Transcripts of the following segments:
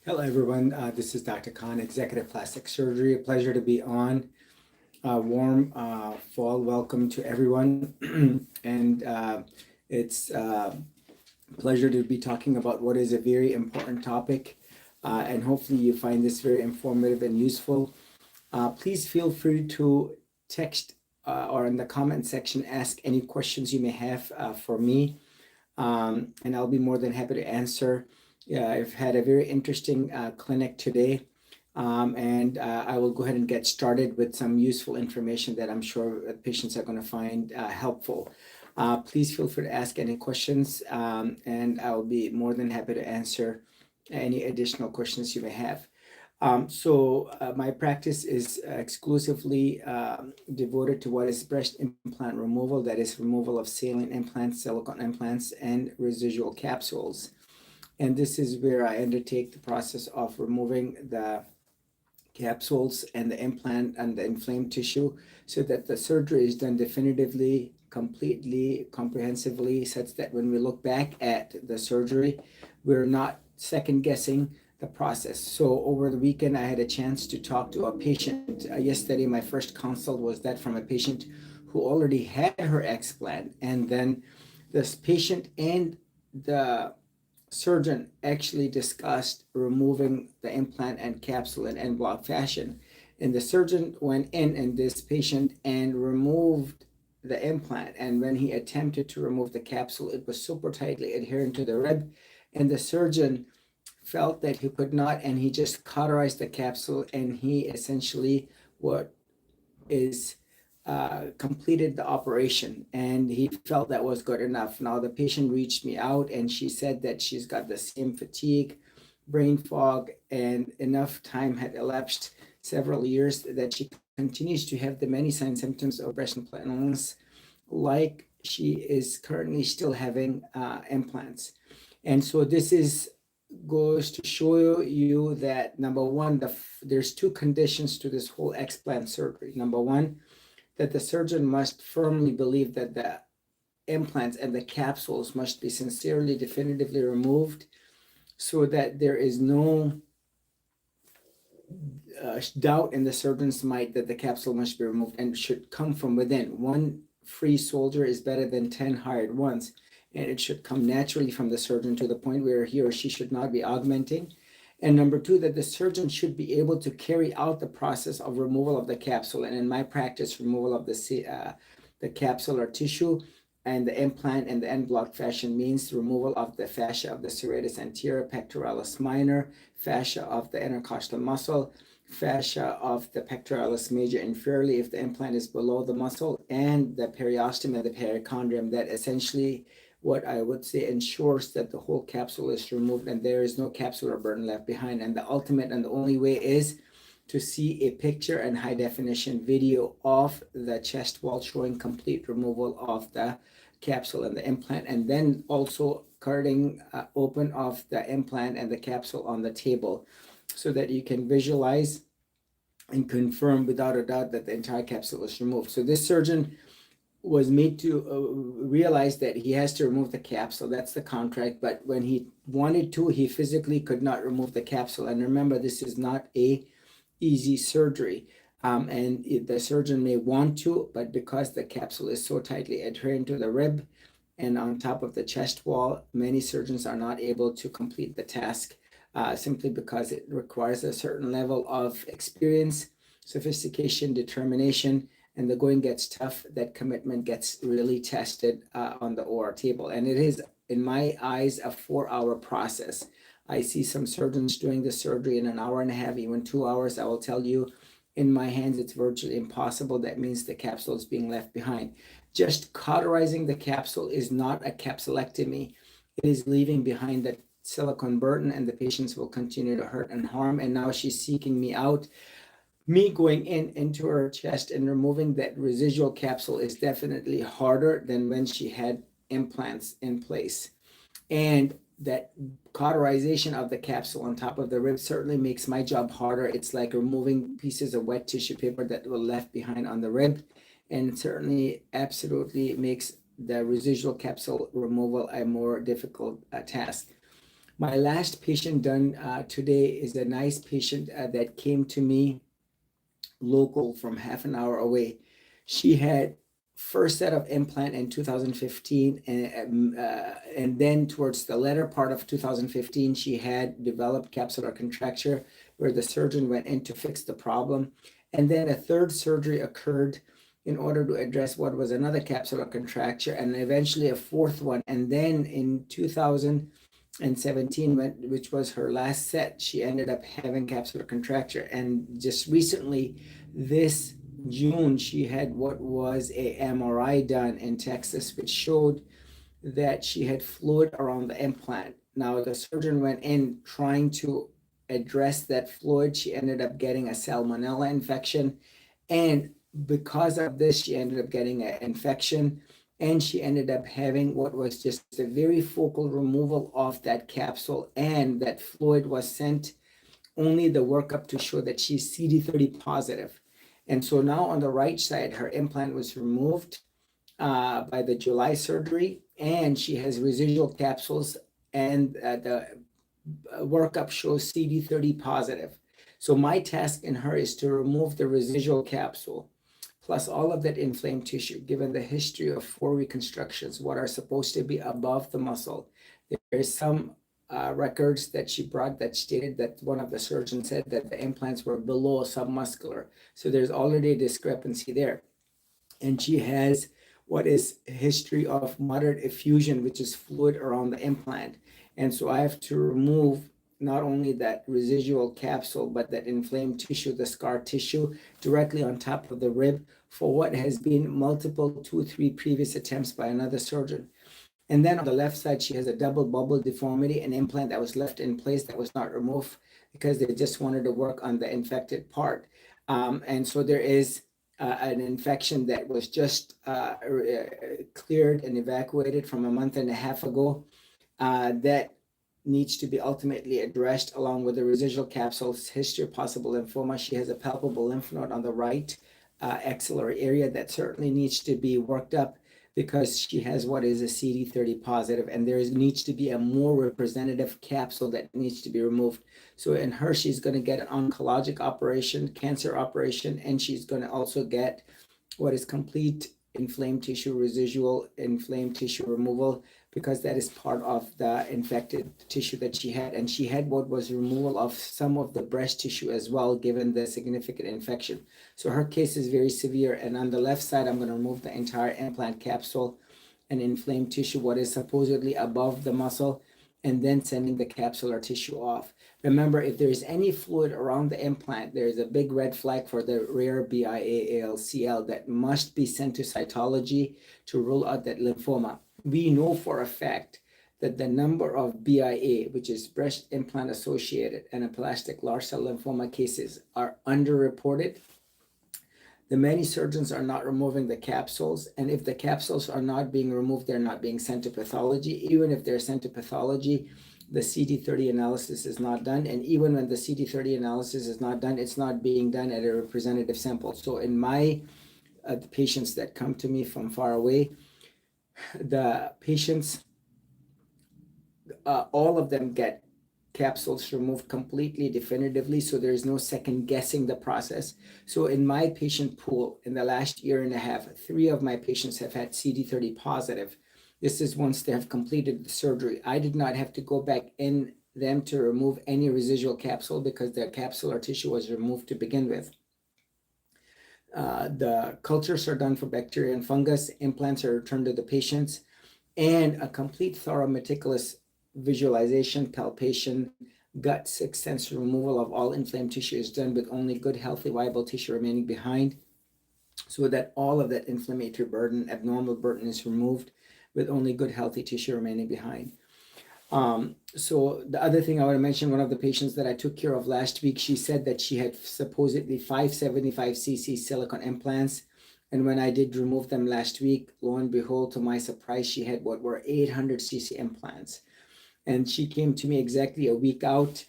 Hello, everyone. This is Dr. Khan, Executive Plastic Surgery. A pleasure to be on. Warm fall welcome to everyone. and it's a pleasure to be talking about what is a very important topic. And hopefully, you find this very informative and useful. Please feel free to text or in the comment section ask any questions you may have for me, and I'll be more than happy to answer. Yeah, I've had a very interesting clinic today, and I will go ahead and get started with some useful information that I'm sure patients are going to find helpful. Please feel free to ask any questions, and I'll be more than happy to answer any additional questions you may have. My practice is exclusively devoted to what is breast implant removal, that is removal of saline implants, silicone implants, and residual capsules. And this is where I undertake the process of removing the capsules and the implant and the inflamed tissue so that the surgery is done definitively, completely, comprehensively, such that when we look back at the surgery, we're not second guessing the process. So over the weekend, I had a chance to talk to a patient. Yesterday, my first consult was that from a patient who already had her explant. And then this patient and the surgeon actually discussed removing the implant and capsule in en bloc fashion. And the surgeon went in this patient and removed the implant. And when he attempted to remove the capsule, it was super tightly adherent to the rib. And the surgeon felt that he could not, and he just cauterized the capsule, and he essentially what is completed the operation, and he felt that was good enough. Now the patient reached me out and she said that she's got the same fatigue, brain fog, and enough time had elapsed, several years, that she continues to have the many signs and symptoms of breast implant illness, like she is currently still having implants. And so this is goes to show you that number one, there's two conditions to this whole explant surgery. Number one, that the surgeon must firmly believe that the implants and the capsules must be sincerely, definitively removed, so that there is no doubt in the surgeon's mind that the capsule must be removed and should come from within. One free soldier is better than 10 hired ones, and it should come naturally from the surgeon to the point where he or she should not be augmenting. And number two, that the surgeon should be able to carry out the process of removal of the capsule. And in my practice, removal of the capsule or tissue and the implant and the en bloc fashion means removal of the fascia of the serratus anterior, pectoralis minor, fascia of the intercostal muscle, fascia of the pectoralis major inferiorly if the implant is below the muscle, and the periosteum and the perichondrium. That essentially, what I would say, ensures that the whole capsule is removed and there is no capsular burden left behind. And the ultimate and the only way is to see a picture and high definition video of the chest wall showing complete removal of the capsule and the implant, and then also cutting open of the implant and the capsule on the table, so that you can visualize and confirm without a doubt that the entire capsule is removed. So this surgeon was made to realize that he has to remove the capsule. That's the contract. But when he wanted to, he physically could not remove the capsule. And remember, this is not a easy surgery. And the surgeon may want to, but because the capsule is so tightly adherent to the rib and on top of the chest wall, many surgeons are not able to complete the task, simply because it requires a certain level of experience, sophistication, determination, and the going gets tough. That commitment gets really tested on the OR table. And it is, in my eyes, a 4-hour process. I see some surgeons doing the surgery in an hour and a half, even 2 hours. I will tell you, in my hands, it's virtually impossible. That means the capsule is being left behind. Just cauterizing the capsule is not a capsulectomy. It is leaving behind that silicone burden, and the patients will continue to hurt and harm. And now she's seeking me out. Me going into her chest and removing that residual capsule is definitely harder than when she had implants in place. And that cauterization of the capsule on top of the rib certainly makes my job harder. It's like removing pieces of wet tissue paper that were left behind on the rib, and certainly absolutely makes the residual capsule removal a more difficult task. My last patient done today is a nice patient that came to me local from half an hour away. She had first set of implant in 2015, and then towards the latter part of 2015, she had developed capsular contracture where the surgeon went in to fix the problem. And then a third surgery occurred in order to address what was another capsular contracture, and eventually a fourth one. And then in 2017, which was her last set, she ended up having capsular contracture. And just recently, this June, she had what was a MRI done in Texas, which showed that she had fluid around the implant. Now, the surgeon went in trying to address that fluid. She ended up getting a salmonella infection. And because of this, she ended up getting an infection. And she ended up having what was just a very focal removal of that capsule. And that fluid was sent only the workup to show that she's CD30 positive. And so now on the right side, her implant was removed by the July surgery, and she has residual capsules, and the workup shows CD30 positive. So my task in her is to remove the residual capsule, plus all of that inflamed tissue, given the history of 4 reconstructions, what are supposed to be above the muscle. There's some records that she brought that stated that one of the surgeons said that the implants were below submuscular. So there's already a discrepancy there. And she has what is history of moderate effusion, which is fluid around the implant. And so I have to remove not only that residual capsule, but that inflamed tissue, the scar tissue, directly on top of the rib for what has been multiple 2, 3 previous attempts by another surgeon. And then on the left side, she has a double bubble deformity, an implant that was left in place that was not removed because they just wanted to work on the infected part. And so there is an infection that was just cleared and evacuated from a month and a half ago that needs to be ultimately addressed along with the residual capsules, history of possible lymphoma. She has a palpable lymph node on the right axillary area that certainly needs to be worked up because she has what is a CD30 positive, and there needs to be a more representative capsule that needs to be removed. So in her, she's going to get an oncologic operation, cancer operation, and she's going to also get what is complete inflamed tissue, residual inflamed tissue removal, because that is part of the infected tissue that she had. And she had what was removal of some of the breast tissue as well, given the significant infection. So her case is very severe. And on the left side, I'm going to remove the entire implant capsule and inflamed tissue, what is supposedly above the muscle, and then sending the capsular tissue off. Remember, if there's any fluid around the implant, there's a big red flag for the rare BIA-ALCL that must be sent to cytology to rule out that lymphoma. We know for a fact that the number of BIA, which is breast implant associated anaplastic large cell lymphoma cases, are underreported. The many surgeons are not removing the capsules, and if the capsules are not being removed, they're not being sent to pathology. Even if they're sent to pathology, the CD30 analysis is not done, and even when the CD30 analysis is not done, it's not being done at a representative sample. So in my the patients that come to me from far away, the patients, all of them get capsules removed completely definitively, so there is no second guessing the process. So in my patient pool in the last year and a half, 3 of my patients have had CD30 positive. This is once they have completed the surgery. I did not have to go back in them to remove any residual capsule because their capsular tissue was removed to begin with. The cultures are done for bacteria and fungus, implants are returned to the patients, and a complete, thorough, meticulous visualization, palpation, gut sixth sense removal of all inflamed tissue is done with only good, healthy, viable tissue remaining behind, so that all of that inflammatory burden, abnormal burden is removed with only good, healthy tissue remaining behind. So the other thing I want to mention, one of the patients that I took care of last week, she said that she had supposedly 575 cc silicone implants. And when I did remove them last week, lo and behold, to my surprise, she had what were 800 cc implants. And she came to me exactly a week out.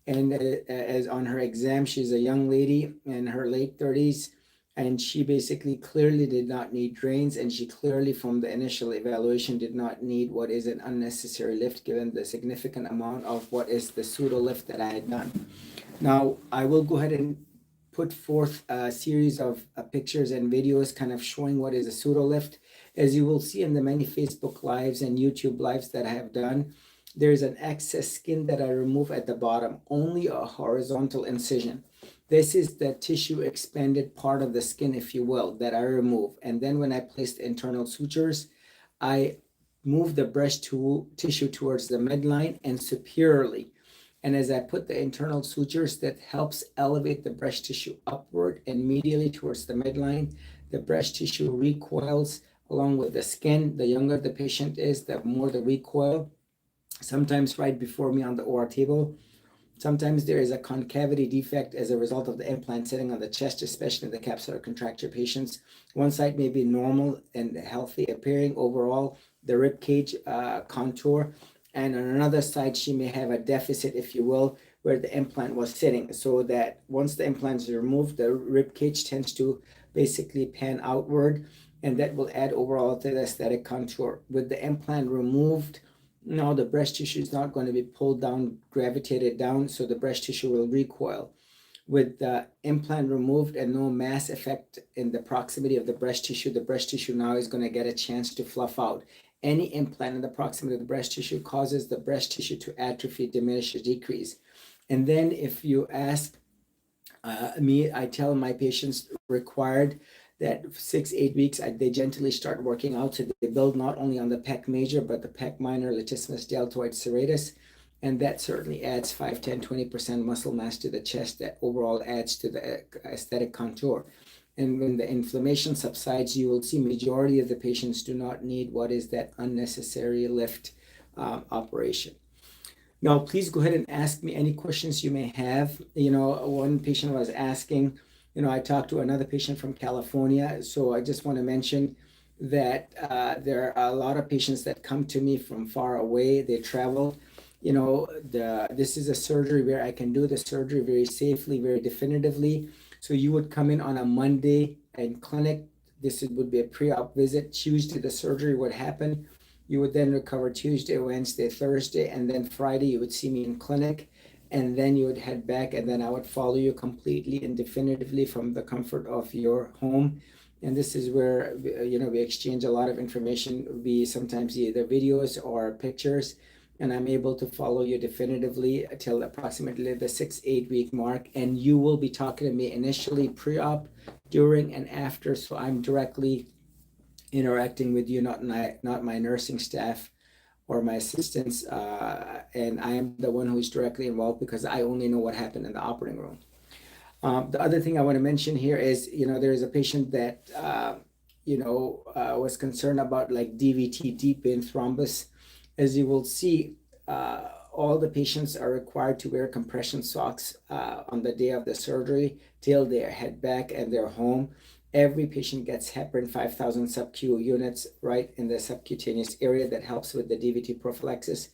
And as on her exam, she's a young lady in her late 30s. and she basically clearly did not need drains, and she clearly from the initial evaluation did not need what is an unnecessary lift given the significant amount of what is the pseudo lift that I had done. Now I will go ahead and put forth a series of pictures and videos kind of showing what is a pseudo lift. As you will see in the many Facebook lives and YouTube lives that I have done, there's an excess skin that I remove at the bottom, only a horizontal incision. This is the tissue expanded part of the skin, if you will, that I remove. And then when I place the internal sutures, I move the breast tissue towards the midline and superiorly. And as I put the internal sutures, that helps elevate the breast tissue upward and medially towards the midline. The breast tissue recoils along with the skin. The younger the patient is, the more the recoil. Sometimes right before me on the OR table, sometimes there is a concavity defect as a result of the implant sitting on the chest, especially in the capsular contracture patients. One side may be normal and healthy appearing overall, the rib cage contour, and on another side she may have a deficit, if you will, where the implant was sitting, so that once the implant is removed, the rib cage tends to basically pan outward, and that will add overall to the aesthetic contour. With the implant removed, no, the breast tissue is not going to be pulled down, gravitated down, so the breast tissue will recoil. With the implant removed and no mass effect in the proximity of the breast tissue now is going to get a chance to fluff out. Any implant in the proximity of the breast tissue causes the breast tissue to atrophy, diminish, or decrease. And then if you ask me, I tell my patients required that 6-8 weeks they gently start working out, so they build not only on the pec major but the pec minor, latissimus deltoid serratus, and that certainly adds 5, 10, 20% muscle mass to the chest. That overall adds to the aesthetic contour. And when the inflammation subsides, you will see majority of the patients do not need what is that unnecessary lift operation. Now, please go ahead and ask me any questions you may have. One patient was asking, I talked to another patient from California. So I just want to mention that there are a lot of patients that come to me from far away. They travel. This is a surgery where I can do the surgery very safely, very definitively. So you would come in on a Monday in clinic. This would be a pre-op visit. Tuesday, the surgery would happen. You would then recover Tuesday, Wednesday, Thursday, and then Friday you would see me in clinic, and then you would head back, and then I would follow you completely and definitively from the comfort of your home. And this is where we exchange a lot of information, be sometimes either videos or pictures, and I'm able to follow you definitively until approximately the 6-8 week mark. And you will be talking to me initially pre-op, during, and after, so I'm directly interacting with you, not my nursing staff or my assistants, and I am the one who's directly involved because I only know what happened in the operating room. The other thing I want to mention here is, there is a patient that was concerned about like DVT, deep vein thrombus. As you will see, all the patients are required to wear compression socks on the day of the surgery till they head back and they're home. Every patient gets heparin 5,000 sub-Q units right in the subcutaneous area that helps with the DVT prophylaxis.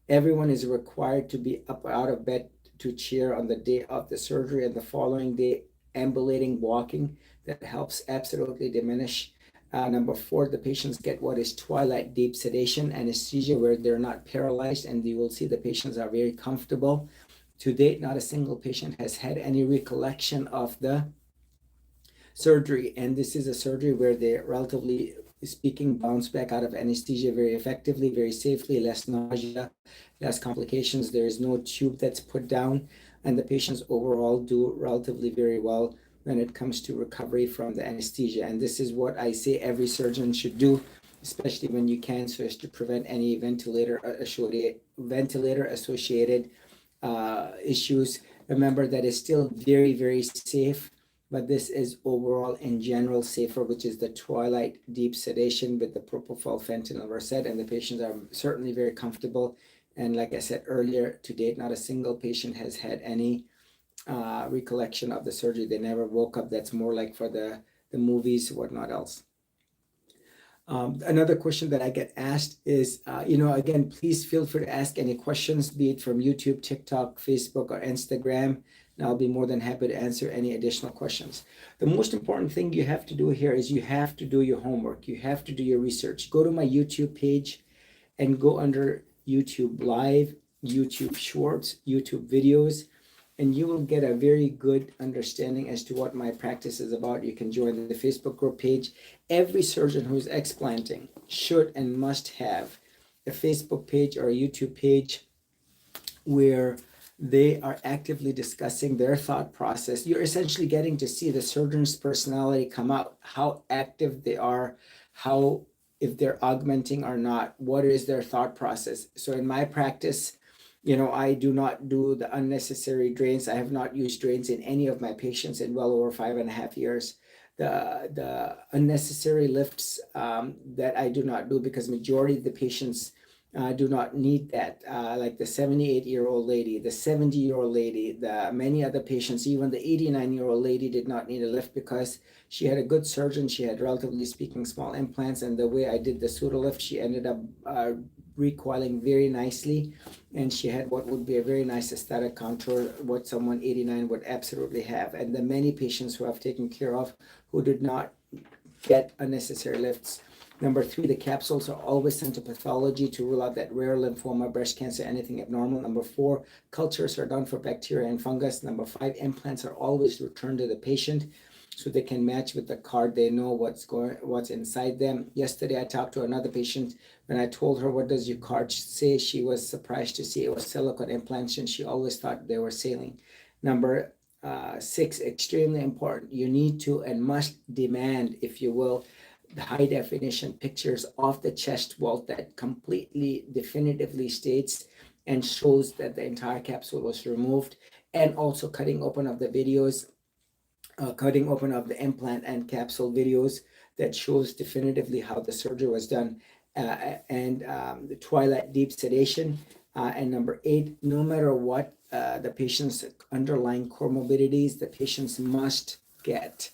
Everyone is required to be up out of bed to chair on the day of the surgery, and the following day ambulating, walking. That helps absolutely diminish. Number 4, the patients get what is twilight deep sedation anesthesia, where they're not paralyzed, and you will see the patients are very comfortable. To date, not a single patient has had any recollection of the surgery, and this is a surgery where they, relatively speaking, bounce back out of anesthesia very effectively, very safely, less nausea, less complications. There is no tube that's put down, and the patients overall do relatively very well when it comes to recovery from the anesthesia. And this is what I say every surgeon should do, especially when you can, so as to prevent any ventilator associated issues. Remember that it's still very, very safe, but this is overall in general safer, which is the twilight deep sedation with the propofol, fentanyl, Versed, and the patients are certainly very comfortable. And like I said earlier, to date, not a single patient has had any recollection of the surgery. They never woke up. That's more like for the movies, whatnot else. Another question that I get asked is, again, please feel free to ask any questions, be it from YouTube, TikTok, Facebook, or Instagram, and I'll be more than happy to answer any additional questions. The most important thing you have to do here is you have to do your homework. You have to do your research. Go to my YouTube page and go under YouTube Live, YouTube Shorts, YouTube videos, and you will get a very good understanding as to what my practice is about. You can join the Facebook group page. Every surgeon who's explanting should and must have a Facebook page or a YouTube page where they are actively discussing their thought process. You're essentially getting to see the surgeon's personality come out, how active they are, how, if they're augmenting or not, what is their thought process. So in my practice, I do not do the unnecessary drains. I have not used drains in any of my patients in well over 5.5 years. The unnecessary lifts that I do not do, because majority of the patients do not need that, like the 78-year-old lady, the 70-year-old lady, the many other patients, even the 89-year-old lady did not need a lift because she had a good surgeon. She had, relatively speaking, small implants, and the way I did the pseudo lift, she ended up recoiling very nicely, and she had what would be a very nice aesthetic contour, what someone 89 would absolutely have. And the many patients who I've taken care of who did not get unnecessary lifts. Number 3, the capsules are always sent to pathology to rule out that rare lymphoma, breast cancer, anything abnormal. Number 4, cultures are done for bacteria and fungus. Number 5, implants are always returned to the patient so they can match with the card. They know what's inside them. Yesterday, I talked to another patient. When I told her, what does your card say? She was surprised to see it was silicone implants, and she always thought they were saline. Number 6, extremely important. You need to and must demand, if you will, the high definition pictures of the chest wall that completely definitively states and shows that the entire capsule was removed, and also cutting open of the videos, cutting open of the implant and capsule videos that shows definitively how the surgery was done, and the twilight deep sedation. And number 8, no matter what the patient's underlying comorbidities, the patients must get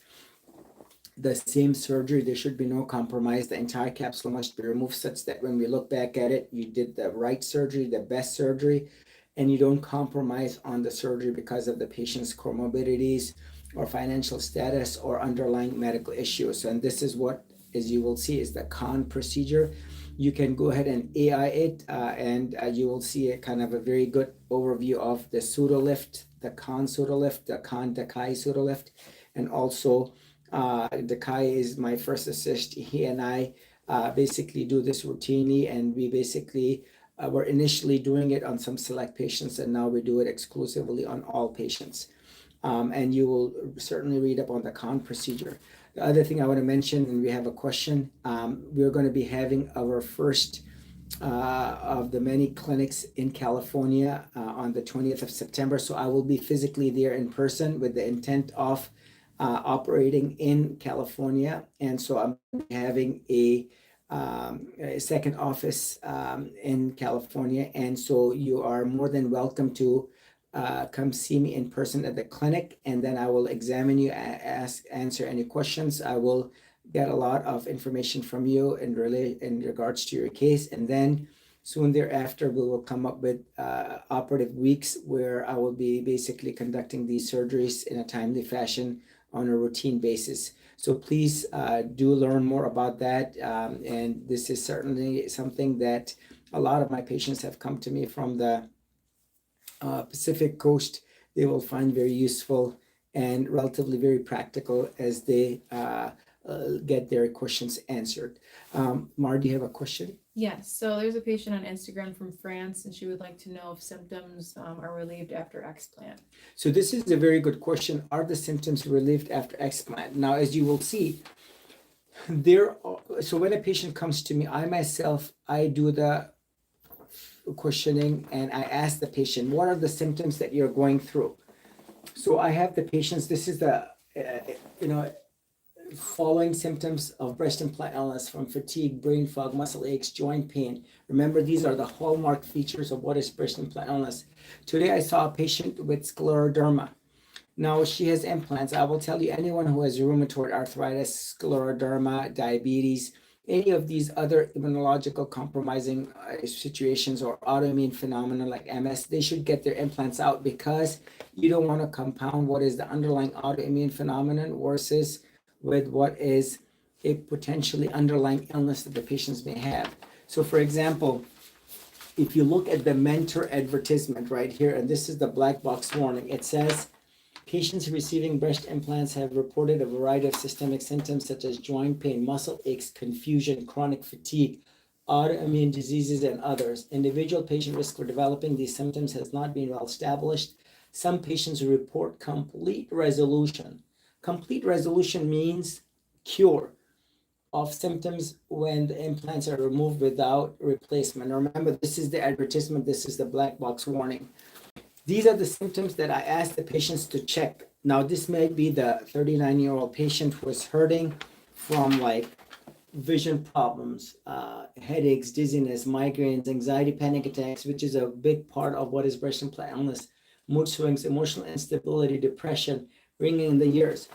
the same surgery. There should be no compromise. The entire capsule must be removed such that when we look back at it, you did the right surgery, the best surgery, and you don't compromise on the surgery because of the patient's comorbidities or financial status or underlying medical issues. And this is what, as you will see, is the Khan procedure. You can go ahead and AI it, and you will see a kind of a very good overview of the pseudo lift, the Khan pseudo lift, the Khan Dakai pseudo lift, and also Dakai is my first assist. He and I basically do this routinely, and we basically were initially doing it on some select patients, and now we do it exclusively on all patients. And you will certainly read up on the Khan procedure. The other thing I want to mention, and we have a question, we're going to be having our first of the many clinics in California on the 20th of September. So I will be physically there in person with the intent of operating in California. And so I'm having a second office in California. And so you are more than welcome to come see me in person at the clinic, and then I will examine you, answer any questions. I will get a lot of information from you in regards to your case, and then soon thereafter we will come up with operative weeks where I will be basically conducting these surgeries in a timely fashion on a routine basis. So please do learn more about that, and this is certainly something that a lot of my patients have come to me from the Pacific Coast. They will find very useful and relatively very practical as they get their questions answered. Mar, do you have a question? Yes, so there's a patient on Instagram from France, and she would like to know if symptoms are relieved after explant. So this is a very good question. Are the symptoms relieved after explant? Now, as you will see, so when a patient comes to me, I do the questioning, and I ask the patient, what are the symptoms that you're going through? So I have the patients, this is the, following symptoms of breast implant illness, from fatigue, brain fog, muscle aches, joint pain. Remember, these are the hallmark features of what is breast implant illness. Today, I saw a patient with scleroderma. Now, she has implants. I will tell you, anyone who has rheumatoid arthritis, scleroderma, diabetes, any of these other immunological compromising situations or autoimmune phenomena like MS, they should get their implants out, because you don't want to compound what is the underlying autoimmune phenomenon versus with what is a potentially underlying illness that the patients may have. So for example, if you look at the Mentor advertisement right here, and this is the black box warning, it says patients receiving breast implants have reported a variety of systemic symptoms such as joint pain, muscle aches, confusion, chronic fatigue, autoimmune diseases, and others. Individual patient risk for developing these symptoms has not been well established. Some patients report complete resolution. Complete resolution means cure of symptoms when the implants are removed without replacement. Remember, this is the advertisement, this is the black box warning. These are the symptoms that I asked the patients to check. Now, this may be the 39-year-old patient who is hurting from like vision problems, headaches, dizziness, migraines, anxiety, panic attacks, which is a big part of what is breast implant illness, mood swings, emotional instability, depression, ringing in the ears.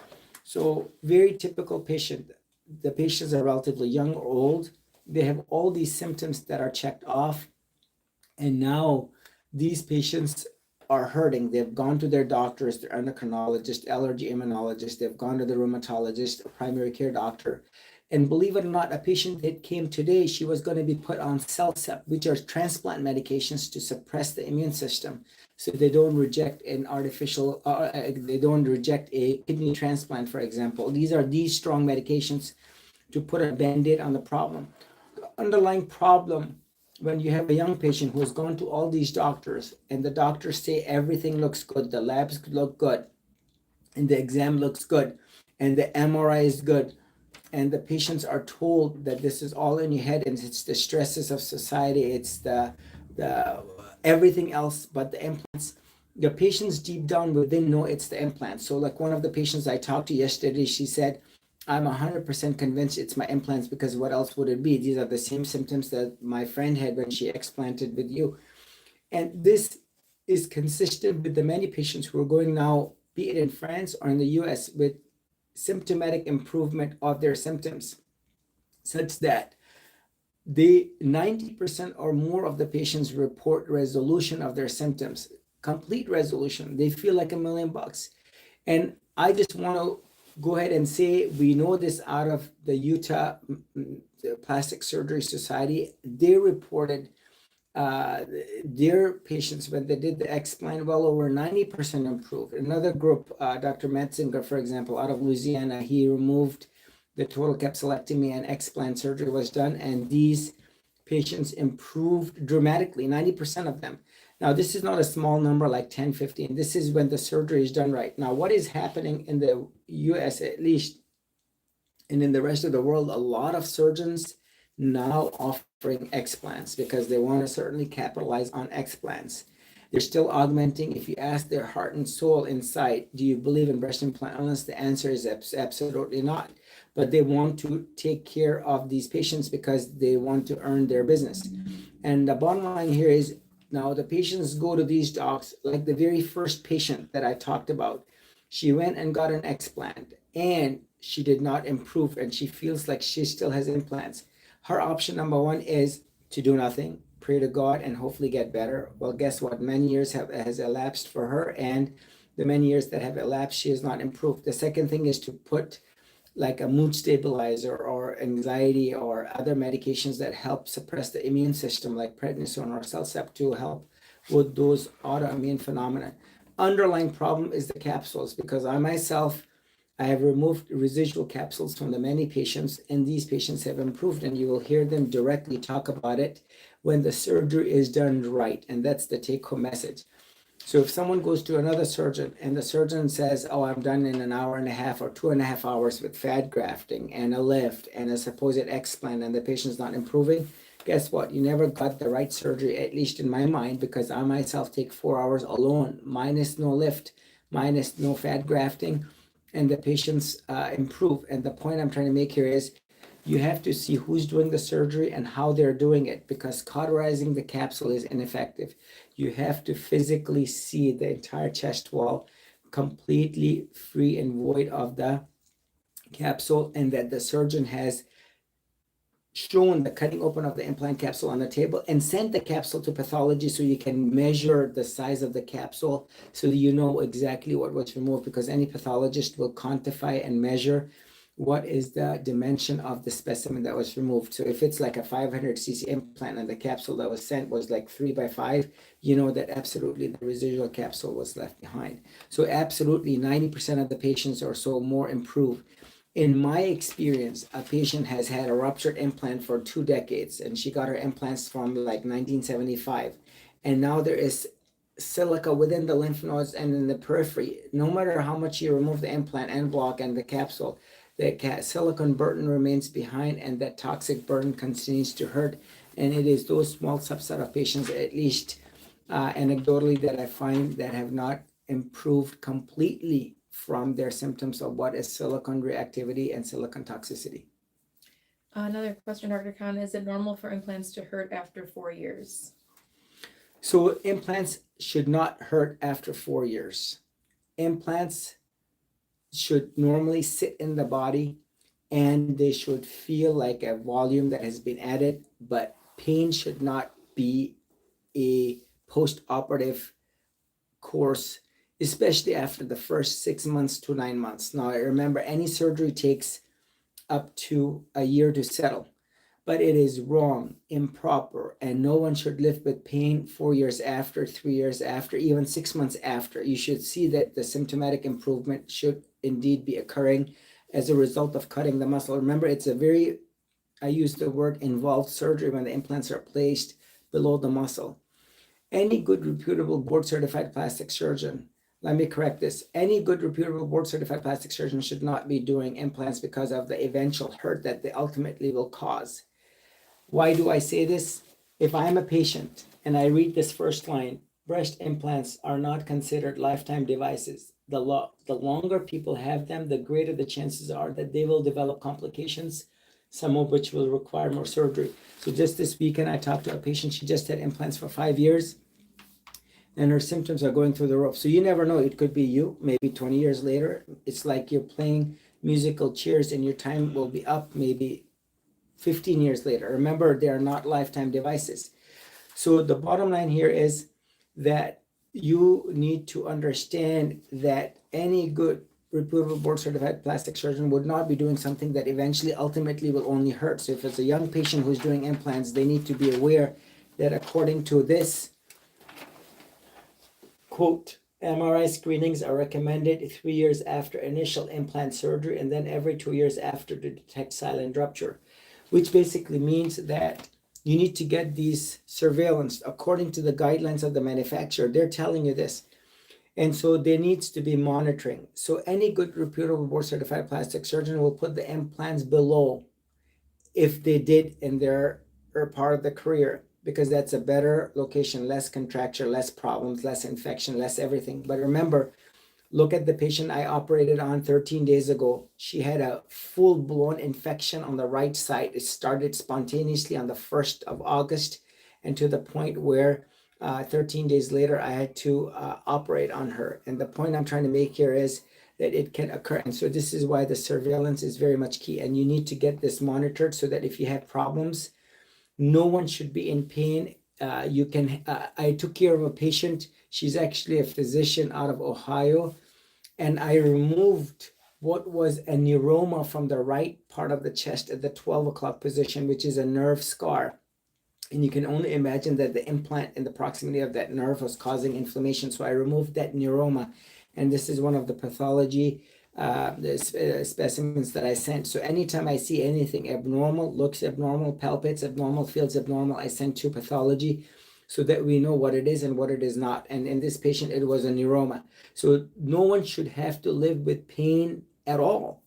So very typical patient. The patients are relatively young or old. They have all these symptoms that are checked off. And now these patients are hurting. They've gone to their doctors, their endocrinologist, allergy immunologist, they've gone to the rheumatologist, a primary care doctor. And believe it or not, a patient that came today, she was going to be put on CellCept, which are transplant medications to suppress the immune system, so they don't reject an artificial, they don't reject a kidney transplant, for example. These are these strong medications to put a band-aid on the problem. The underlying problem, when you have a young patient who has gone to all these doctors and the doctors say everything looks good, the labs look good, and the exam looks good, and the MRI is good, and the patients are told that this is all in your head and it's the stresses of society, it's the everything else but the implants. The patients deep down within know it's the implants. So like one of the patients I talked to yesterday, she said, I'm 100% convinced it's my implants, because what else would it be? These are the same symptoms that my friend had when she explanted with you. And this is consistent with the many patients who are going now, be it in France or in the US, with symptomatic improvement of their symptoms, such that the 90% or more of the patients report resolution of their symptoms, complete resolution. They feel like $1,000,000. And I just want to go ahead and say, we know this out of the Utah Plastic Surgery Society. They reported their patients, when they did the explant, well over 90% improved. Another group, Dr. Metzinger, for example, out of Louisiana, he removed the total capsulectomy and explant surgery was done, and these patients improved dramatically, 90% of them. Now, this is not a small number like 10, 15. This is when the surgery is done right. Now, what is happening in the US at least, and in the rest of the world, a lot of surgeons now offering explants because they want to certainly capitalize on explants. They're still augmenting. If you ask their heart and soul inside, do you believe in breast implant illness? The answer is absolutely not. But they want to take care of these patients because they want to earn their business. And the bottom line here is, now the patients go to these docs, like the very first patient that I talked about. She went and got an explant and she did not improve, and she feels like she still has implants. Her option number one is to do nothing, pray to God, and hopefully get better. Well, guess what? Many years has elapsed for her, and the many years that have elapsed, she has not improved. The second thing is to put like a mood stabilizer or anxiety or other medications that help suppress the immune system, like prednisone or CellCept, to help with those autoimmune phenomena. Underlying problem is the capsules, because I myself, I have removed residual capsules from the many patients, and these patients have improved, and you will hear them directly talk about it when the surgery is done right. And that's the take-home message. So if someone goes to another surgeon and the surgeon says, oh, I'm done in an hour and a half or 2.5 hours with fat grafting and a lift and a supposed explant, and the patient's not improving, guess what? You never got the right surgery, at least in my mind, because I myself take 4 hours alone, minus no lift, minus no fat grafting, and the patients improve. And the point I'm trying to make here is, you have to see who's doing the surgery and how they're doing it, because cauterizing the capsule is ineffective. You have to physically see the entire chest wall completely free and void of the capsule, and that the surgeon has shown the cutting open of the implant capsule on the table and sent the capsule to pathology so you can measure the size of the capsule so you know exactly what was removed, because any pathologist will quantify and measure what is the dimension of the specimen that was removed. So if it's like a 500 cc implant and the capsule that was sent was like 3 by 5, you know that absolutely the residual capsule was left behind. So absolutely 90% of the patients or so more improve. In my experience, a patient has had a ruptured implant for 2 decades, and she got her implants from like 1975. And now there is silica within the lymph nodes and in the periphery. No matter how much you remove the implant and block and the capsule, the silicone burden remains behind, and that toxic burden continues to hurt. And it is those small subset of patients, at least anecdotally, that I find that have not improved completely from their symptoms of what is silicone reactivity and silicone toxicity. Another question, Dr. Khan, is it normal for implants to hurt after 4 years? So implants should not hurt after 4 years. Implants should normally sit in the body and they should feel like a volume that has been added, but pain should not be a post-operative course, especially after the first 6 months to 9 months. Now, I remember any surgery takes up to a year to settle, but it is wrong, improper, and no one should live with pain 4 years after, 3 years after, even 6 months after. You should see that the symptomatic improvement should indeed be occurring as a result of cutting the muscle. Remember, it's a very, I use the word involved surgery when the implants are placed below the muscle. Any good reputable board certified plastic surgeon, let me correct this, any good reputable board certified plastic surgeon should not be doing implants because of the eventual hurt that they ultimately will cause. Why do I say this? If I'm a patient and I read this first line, breast implants are not considered lifetime devices. The longer people have them, the greater the chances are that they will develop complications, some of which will require more surgery. So just this weekend, I talked to a patient, she just had implants for 5 years, and her symptoms are going through the roof. So you never know, it could be you, maybe 20 years later. It's like you're playing musical chairs and your time will be up maybe 15 years later. Remember, they are not lifetime devices. So the bottom line here is that you need to understand that any good reputable board certified plastic surgeon would not be doing something that eventually ultimately will only hurt. So if it's a young patient who's doing implants, they need to be aware that according to this quote, MRI screenings are recommended 3 years after initial implant surgery and then every 2 years after to detect silent rupture, which basically means that you need to get these surveillance according to the guidelines of the manufacturer. They're telling you this. And so there needs to be monitoring. So any good reputable board certified plastic surgeon will put the implants below if they did in their part of the career, because that's a better location, less contracture, less problems, less infection, less everything. But remember, look at the patient I operated on 13 days ago. She had a full-blown infection on the right side. It started spontaneously on the 1st of August and to the point where 13 days later, I had to operate on her. And the point I'm trying to make here is that it can occur. And so this is why the surveillance is very much key. And you need to get this monitored so that if you have problems, no one should be in pain. I took care of a patient. She's actually a physician out of Ohio. And I removed what was a neuroma from the right part of the chest at the 12 o'clock position, which is a nerve scar. And you can only imagine that the implant in the proximity of that nerve was causing inflammation. So I removed that neuroma. And this is one of the pathology specimens that I sent. So anytime I see anything abnormal, looks abnormal, palpates abnormal, feels abnormal, I send to pathology so that we know what it is and what it is not. And in this patient, it was a neuroma. So no one should have to live with pain at all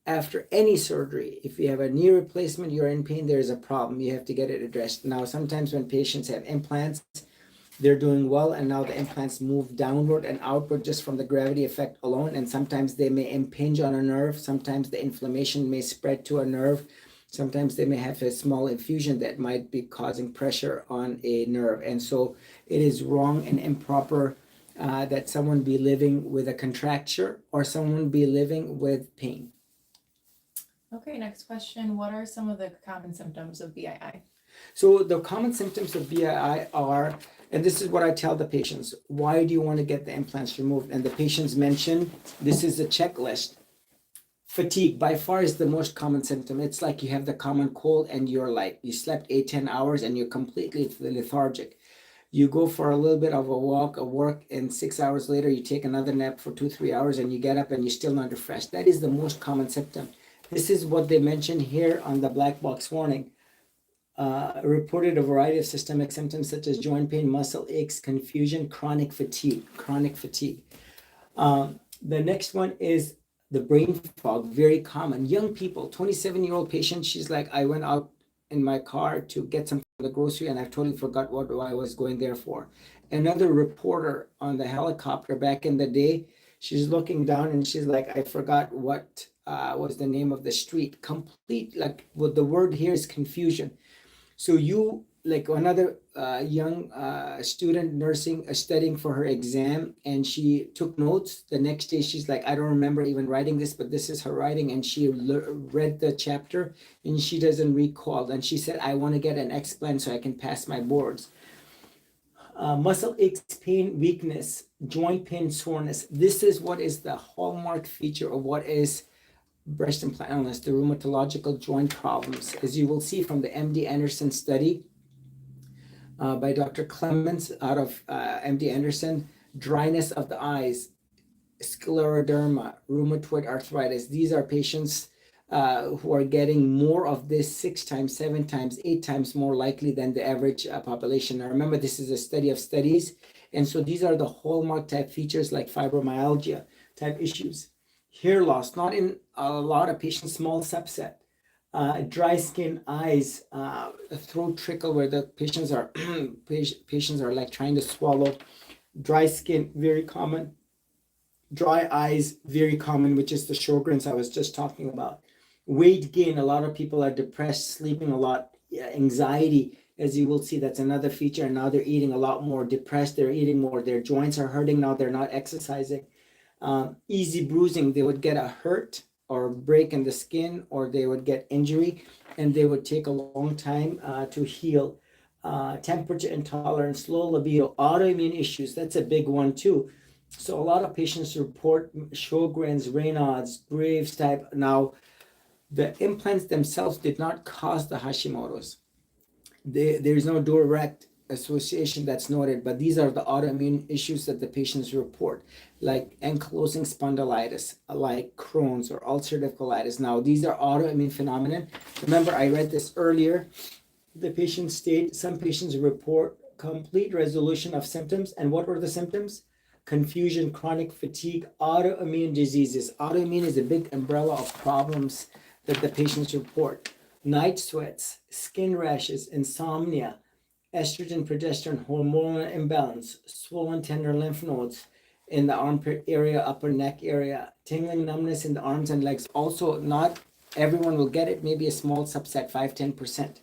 after any surgery. If you have a knee replacement, you're in pain, there's a problem. You have to get it addressed. Now, sometimes when patients have implants, they're doing well, and now the implants move downward and outward just from the gravity effect alone. And sometimes they may impinge on a nerve. Sometimes the inflammation may spread to a nerve. Sometimes they may have a small infusion that might be causing pressure on a nerve. And so it is wrong and improper that someone be living with a contracture or someone be living with pain. Okay, next question. What are some of the common symptoms of BII? So the common symptoms of BII are, and this is what I tell the patients, why do you want to get the implants removed? And the patients mention, this is a checklist. Fatigue by far is the most common symptom. It's like you have the common cold and you're like, you slept 8-10 hours and you're completely lethargic. You go for a little bit of a walk, a work, and 6 hours later, you take another nap for 2-3 hours and you get up and you're still not refreshed. That is the most common symptom. This is what they mention here on the black box warning. Reported a variety of systemic symptoms such as joint pain, muscle aches, confusion, chronic fatigue. The next one is the brain fog, very common. Young people, 27-year-old patient, she's like, I went out in my car to get some from the grocery and I totally forgot what I was going there for. Another reporter on the helicopter back in the day, she's looking down and she's like, I forgot what was the name of the street. Complete, like what the word here is confusion. So you, like another young student nursing, studying for her exam, and she took notes. The next day, she's like, I don't remember even writing this, but this is her writing. And she read the chapter and she doesn't recall. And she said, I want to get an explan so I can pass my boards. Muscle aches, pain, weakness, joint pain, soreness. This is what is the hallmark feature of what is breast implant illness, the rheumatological joint problems. As you will see from the MD Anderson study by Dr. Clements out of MD Anderson, dryness of the eyes, scleroderma, rheumatoid arthritis. These are patients who are getting more of this 6 times, 7 times, 8 times more likely than the average population. Now remember, this is a study of studies. And so these are the hallmark type features like fibromyalgia type issues. Hair loss, not in a lot of patients, small subset. Dry skin, eyes, throat trickle where the patients are patients are like trying to swallow. Dry skin, very common. Dry eyes, very common, which is the Sjogren's I was just talking about. Weight gain, a lot of people are depressed, sleeping a lot. Anxiety, as you will see, that's another feature. And now they're eating a lot more, depressed, they're eating more, their joints are hurting now, they're not exercising. Easy bruising, they would get a hurt or a break in the skin, or they would get injury and they would take a long time to heal. Temperature intolerance, low libido, autoimmune issues, that's a big one too. So a lot of patients report Sjogren's, Raynaud's, Graves type. Now, the implants themselves did not cause the Hashimoto's. There is no direct association that's noted, but these are the autoimmune issues that the patients report, like ankylosing spondylitis, like Crohn's or ulcerative colitis. Now, these are autoimmune phenomenon. Remember, I read this earlier. The patient state, some patients report complete resolution of symptoms. And what were the symptoms? Confusion, chronic fatigue, autoimmune diseases. Autoimmune is a big umbrella of problems that the patients report. Night sweats, skin rashes, insomnia, estrogen, progesterone, hormonal imbalance, swollen tender lymph nodes in the armpit area, upper neck area, tingling numbness in the arms and legs. Also, not everyone will get it, maybe a small subset, 5-10%.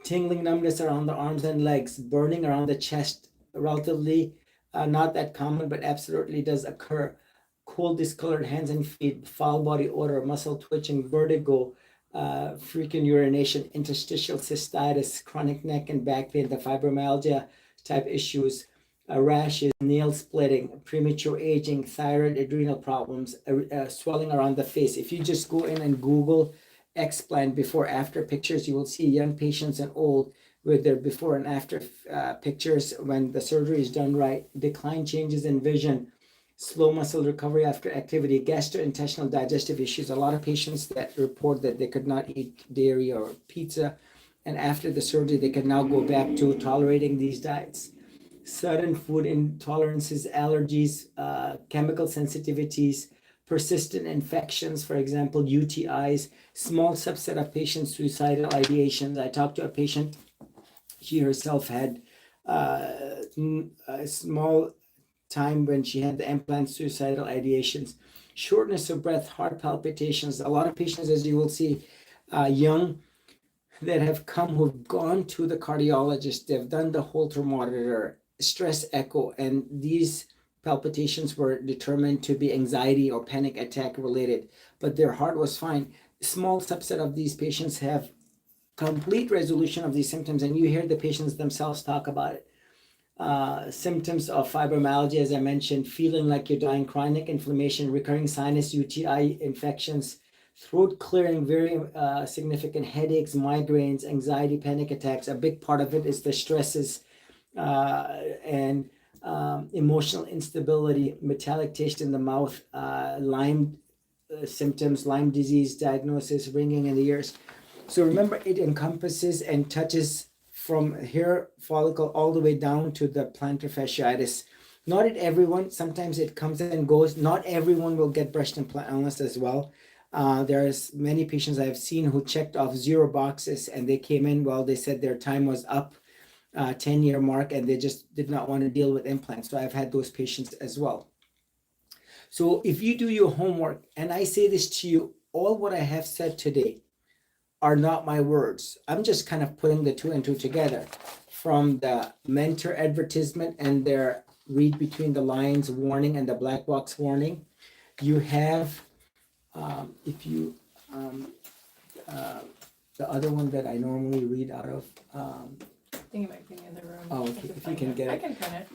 Tingling numbness around the arms and legs, burning around the chest, relatively not that common, but absolutely does occur. Cold, discolored hands and feet, foul body odor, muscle twitching, vertigo, frequent urination, interstitial cystitis, chronic neck and back pain, the fibromyalgia type issues, rashes, nail splitting, premature aging, thyroid, adrenal problems, swelling around the face. If you just go in and Google explant before after pictures, you will see young patients and old with their before and after pictures when the surgery is done right. Decline changes in vision, slow muscle recovery after activity, gastrointestinal digestive issues. A lot of patients that report that they could not eat dairy or pizza, and after the surgery they can now go back to tolerating these diets. Sudden food intolerances, allergies, chemical sensitivities, persistent infections, for example, UTIs, small subset of patients, suicidal ideations. I talked to a patient, she herself had a small time when she had the implant, suicidal ideations, shortness of breath, heart palpitations. A lot of patients, as you will see, young that have come who've gone to the cardiologist, they've done the Holter monitor, stress echo, and these palpitations were determined to be anxiety or panic attack related, but their heart was fine. A small subset of these patients have complete resolution of these symptoms, and you hear the patients themselves talk about it. Symptoms of fibromyalgia, as I mentioned, feeling like you're dying, chronic inflammation, recurring sinus UTI infections, throat clearing, very significant headaches, migraines, anxiety, panic attacks. A big part of it is the stresses and emotional instability, metallic taste in the mouth, Lyme symptoms, Lyme disease diagnosis, ringing in the ears. So remember, it encompasses and touches from hair follicle all the way down to the plantar fasciitis. Not at everyone, sometimes it comes and goes. Not everyone will get breast implant illness as well. There's many patients I've seen who checked off 0 boxes and they came in, well, they said their time was up, 10-year mark, and they just did not want to deal with implants. So I've had those patients as well. So if you do your homework, and I say this to you, all what I have said today are not my words. I'm just kind of putting the two and two together from the mentor advertisement and their read between the lines warning and the black box warning. You have, if you, the other one that I normally read out of, I think it might be in the other room. oh, I okay, can if you find can get I it. can print it.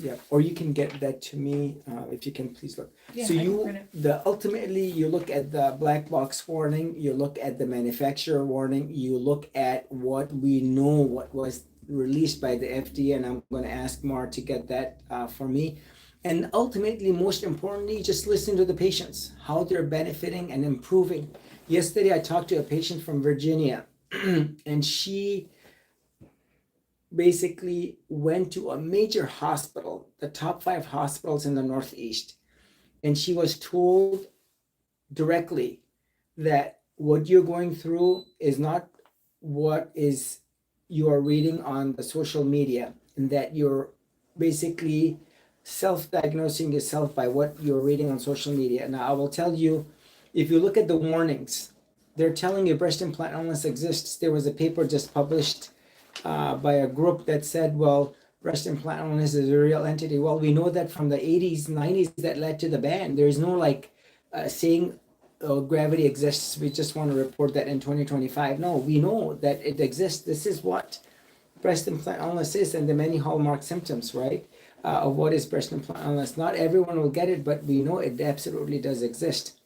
Yeah, or you can get that to me, if you can please look. Yeah, So I can you, print it. ultimately, you look at the black box warning, you look at the manufacturer warning, you look at what we know, what was released by the FDA, and I'm gonna ask Mar to get that for me. And ultimately, most importantly, just listen to the patients, how they're benefiting and improving. Yesterday, I talked to a patient from Virginia, and she basically went to a major hospital, the top 5 hospitals in the Northeast, and she was told directly that what you're going through is not what is you are reading on the social media, and that you're basically self-diagnosing yourself by what you're reading on social media. Now, I will tell you, if you look at the warnings, they're telling you breast implant illness exists. There was a paper just published by a group that said, well, breast implant illness is a real entity. Well, we know that from the 80s, 90s that led to the ban. There's no saying gravity exists. We just want to report that in 2025. No, we know that it exists. This is what breast implant illness is and the many hallmark symptoms, right? Of what is breast implant illness. Not everyone will get it, but we know it absolutely does exist.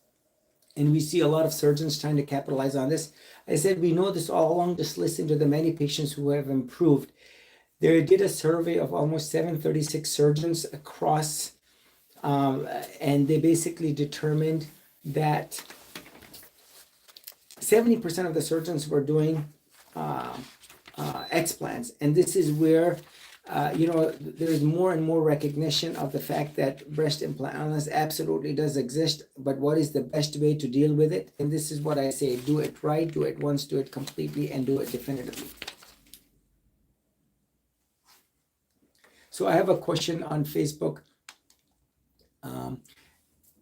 And we see a lot of surgeons trying to capitalize on this. I said, we know this all along, just listen to the many patients who have improved. They did a survey of almost 736 surgeons across, and they basically determined that 70% of the surgeons were doing explants. And this is where there's more and more recognition of the fact that breast implant illness absolutely does exist, but what is the best way to deal with it? And this is what I say, do it right, do it once, do it completely, and do it definitively. So I have a question on Facebook.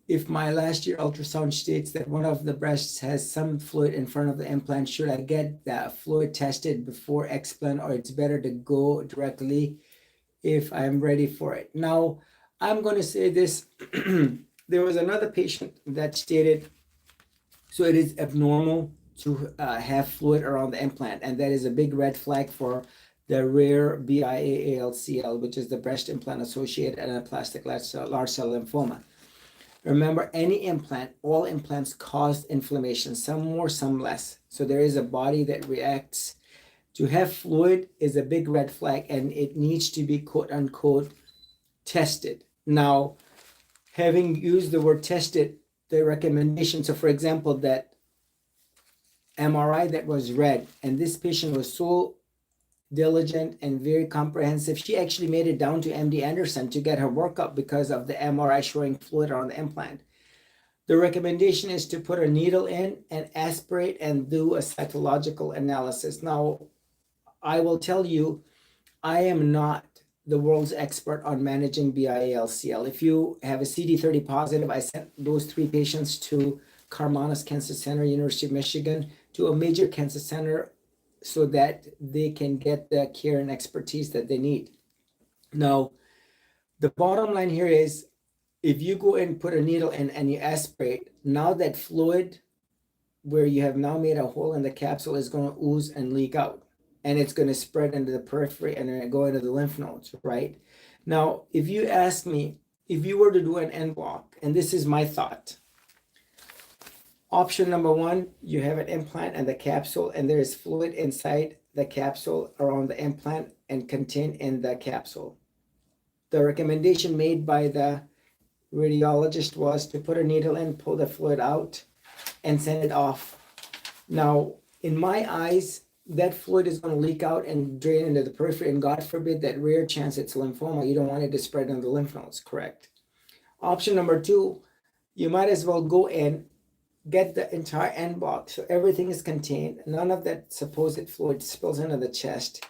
If my last year ultrasound states that one of the breasts has some fluid in front of the implant, should I get that fluid tested before explant, or it's better to go directly if I'm ready for it? Now, I'm going to say this. There was another patient that stated, so it is abnormal to have fluid around the implant, and that is a big red flag for the rare BIA-ALCL, which is the breast implant associated anaplastic large cell lymphoma. Remember, any implant, all implants cause inflammation, some more, some less. So there is a body that reacts. To have fluid is a big red flag, and it needs to be quote unquote tested. Now, having used the word tested, the recommendation, so for example, that MRI that was read, and this patient was so diligent and very comprehensive, she actually made it down to MD Anderson to get her workup because of the MRI showing fluid on the implant. The recommendation is to put a needle in and aspirate and do a cytological analysis. Now, I will tell you, I am not the world's expert on managing BIALCL. If you have a CD30 positive, I sent those 3 patients to Karmanos Cancer Center, University of Michigan, to a major cancer center so that they can get the care and expertise that they need. Now, The bottom line here is, if you go and put a needle in and you aspirate, now that fluid where you have now made a hole in the capsule is going to ooze and leak out, and it's going to spread into the periphery and then go into the lymph nodes, right? Now, if you ask me, if you were to do an end block, and this is my thought, option number one, you have an implant and the capsule, and there is fluid inside the capsule around the implant and contained in the capsule. The recommendation made by the radiologist was to put a needle in, pull the fluid out, and send it off. Now, in my eyes, that fluid is going to leak out and drain into the periphery, and God forbid that rare chance it's lymphoma. You don't want it to spread into the lymph nodes, correct? Option number two, you might as well go in, get the entire end block so everything is contained, none of that supposed fluid spills into the chest,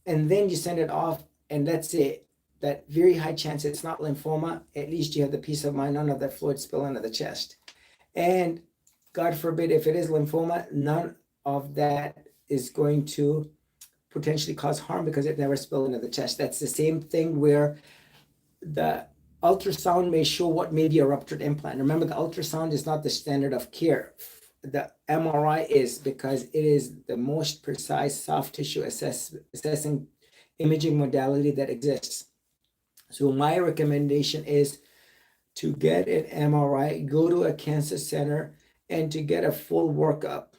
and then you send it off, and let's say that very high chance it's not lymphoma, at least you have the peace of mind, none of that fluid spill into the chest. And God forbid, if it is lymphoma, none of that is going to potentially cause harm because it never spilled into the chest. That's the same thing where the ultrasound may show what may be a ruptured implant. Remember, the ultrasound is not the standard of care. The MRI is, because it is the most precise soft tissue assessing imaging modality that exists. So my recommendation is to get an MRI, go to a cancer center, and to get a full workup,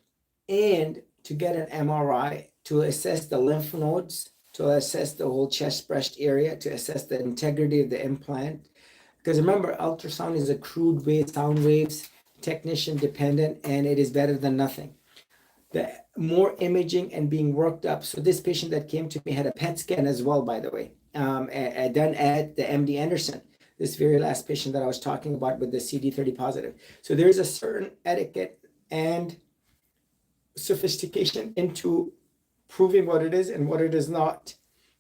and to get an MRI to assess the lymph nodes, to assess the whole chest breast area, to assess the integrity of the implant. Because remember, ultrasound is a crude way, sound waves, technician dependent, and it is better than nothing. The more imaging and being worked up. So this patient that came to me had a PET scan as well, by the way, done at the MD Anderson. This very last patient that I was talking about with the CD30 positive. So there's a certain etiquette and sophistication into proving what it is and what it is not.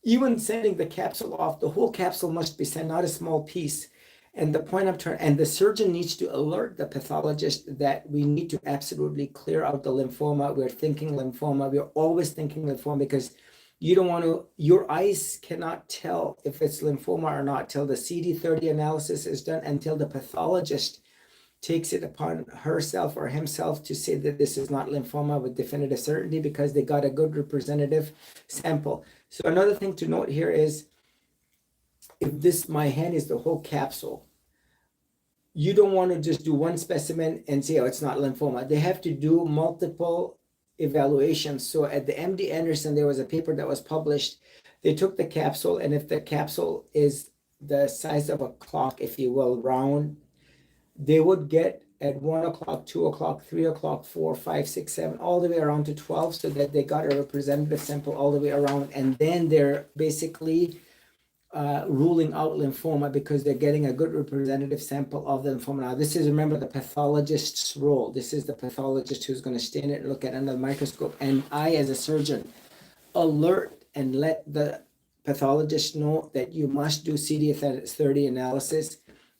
Even sending the capsule off, the whole capsule must be sent, not a small piece. And the point I'm trying, and the surgeon needs to alert the pathologist that we need to absolutely clear out the lymphoma. We're thinking lymphoma. We're always thinking lymphoma, because you don't want to, your eyes cannot tell if it's lymphoma or not till the CD30 analysis is done, until the pathologist takes it upon herself or himself to say that this is not lymphoma with definitive certainty, because they got a good representative sample. So another thing to note here is, if this, my hand is the whole capsule, you don't want to just do one specimen and say, oh, it's not lymphoma. They have to do multiple evaluations. So at the MD Anderson, there was a paper that was published. They took the capsule, and if the capsule is the size of a clock, if you will, round, they would get at 1 o'clock, 2 o'clock, 3 o'clock, 4, 5, 6, 7, all the way around to 12, so that they got a representative sample all the way around. And then they're basically ruling out lymphoma, because they're getting a good representative sample of the lymphoma. Now, this is, remember, the pathologist's role. This is the pathologist who's going to stand it and look at under the microscope. And I, as a surgeon, alert and let the pathologist know that you must do CD30 analysis,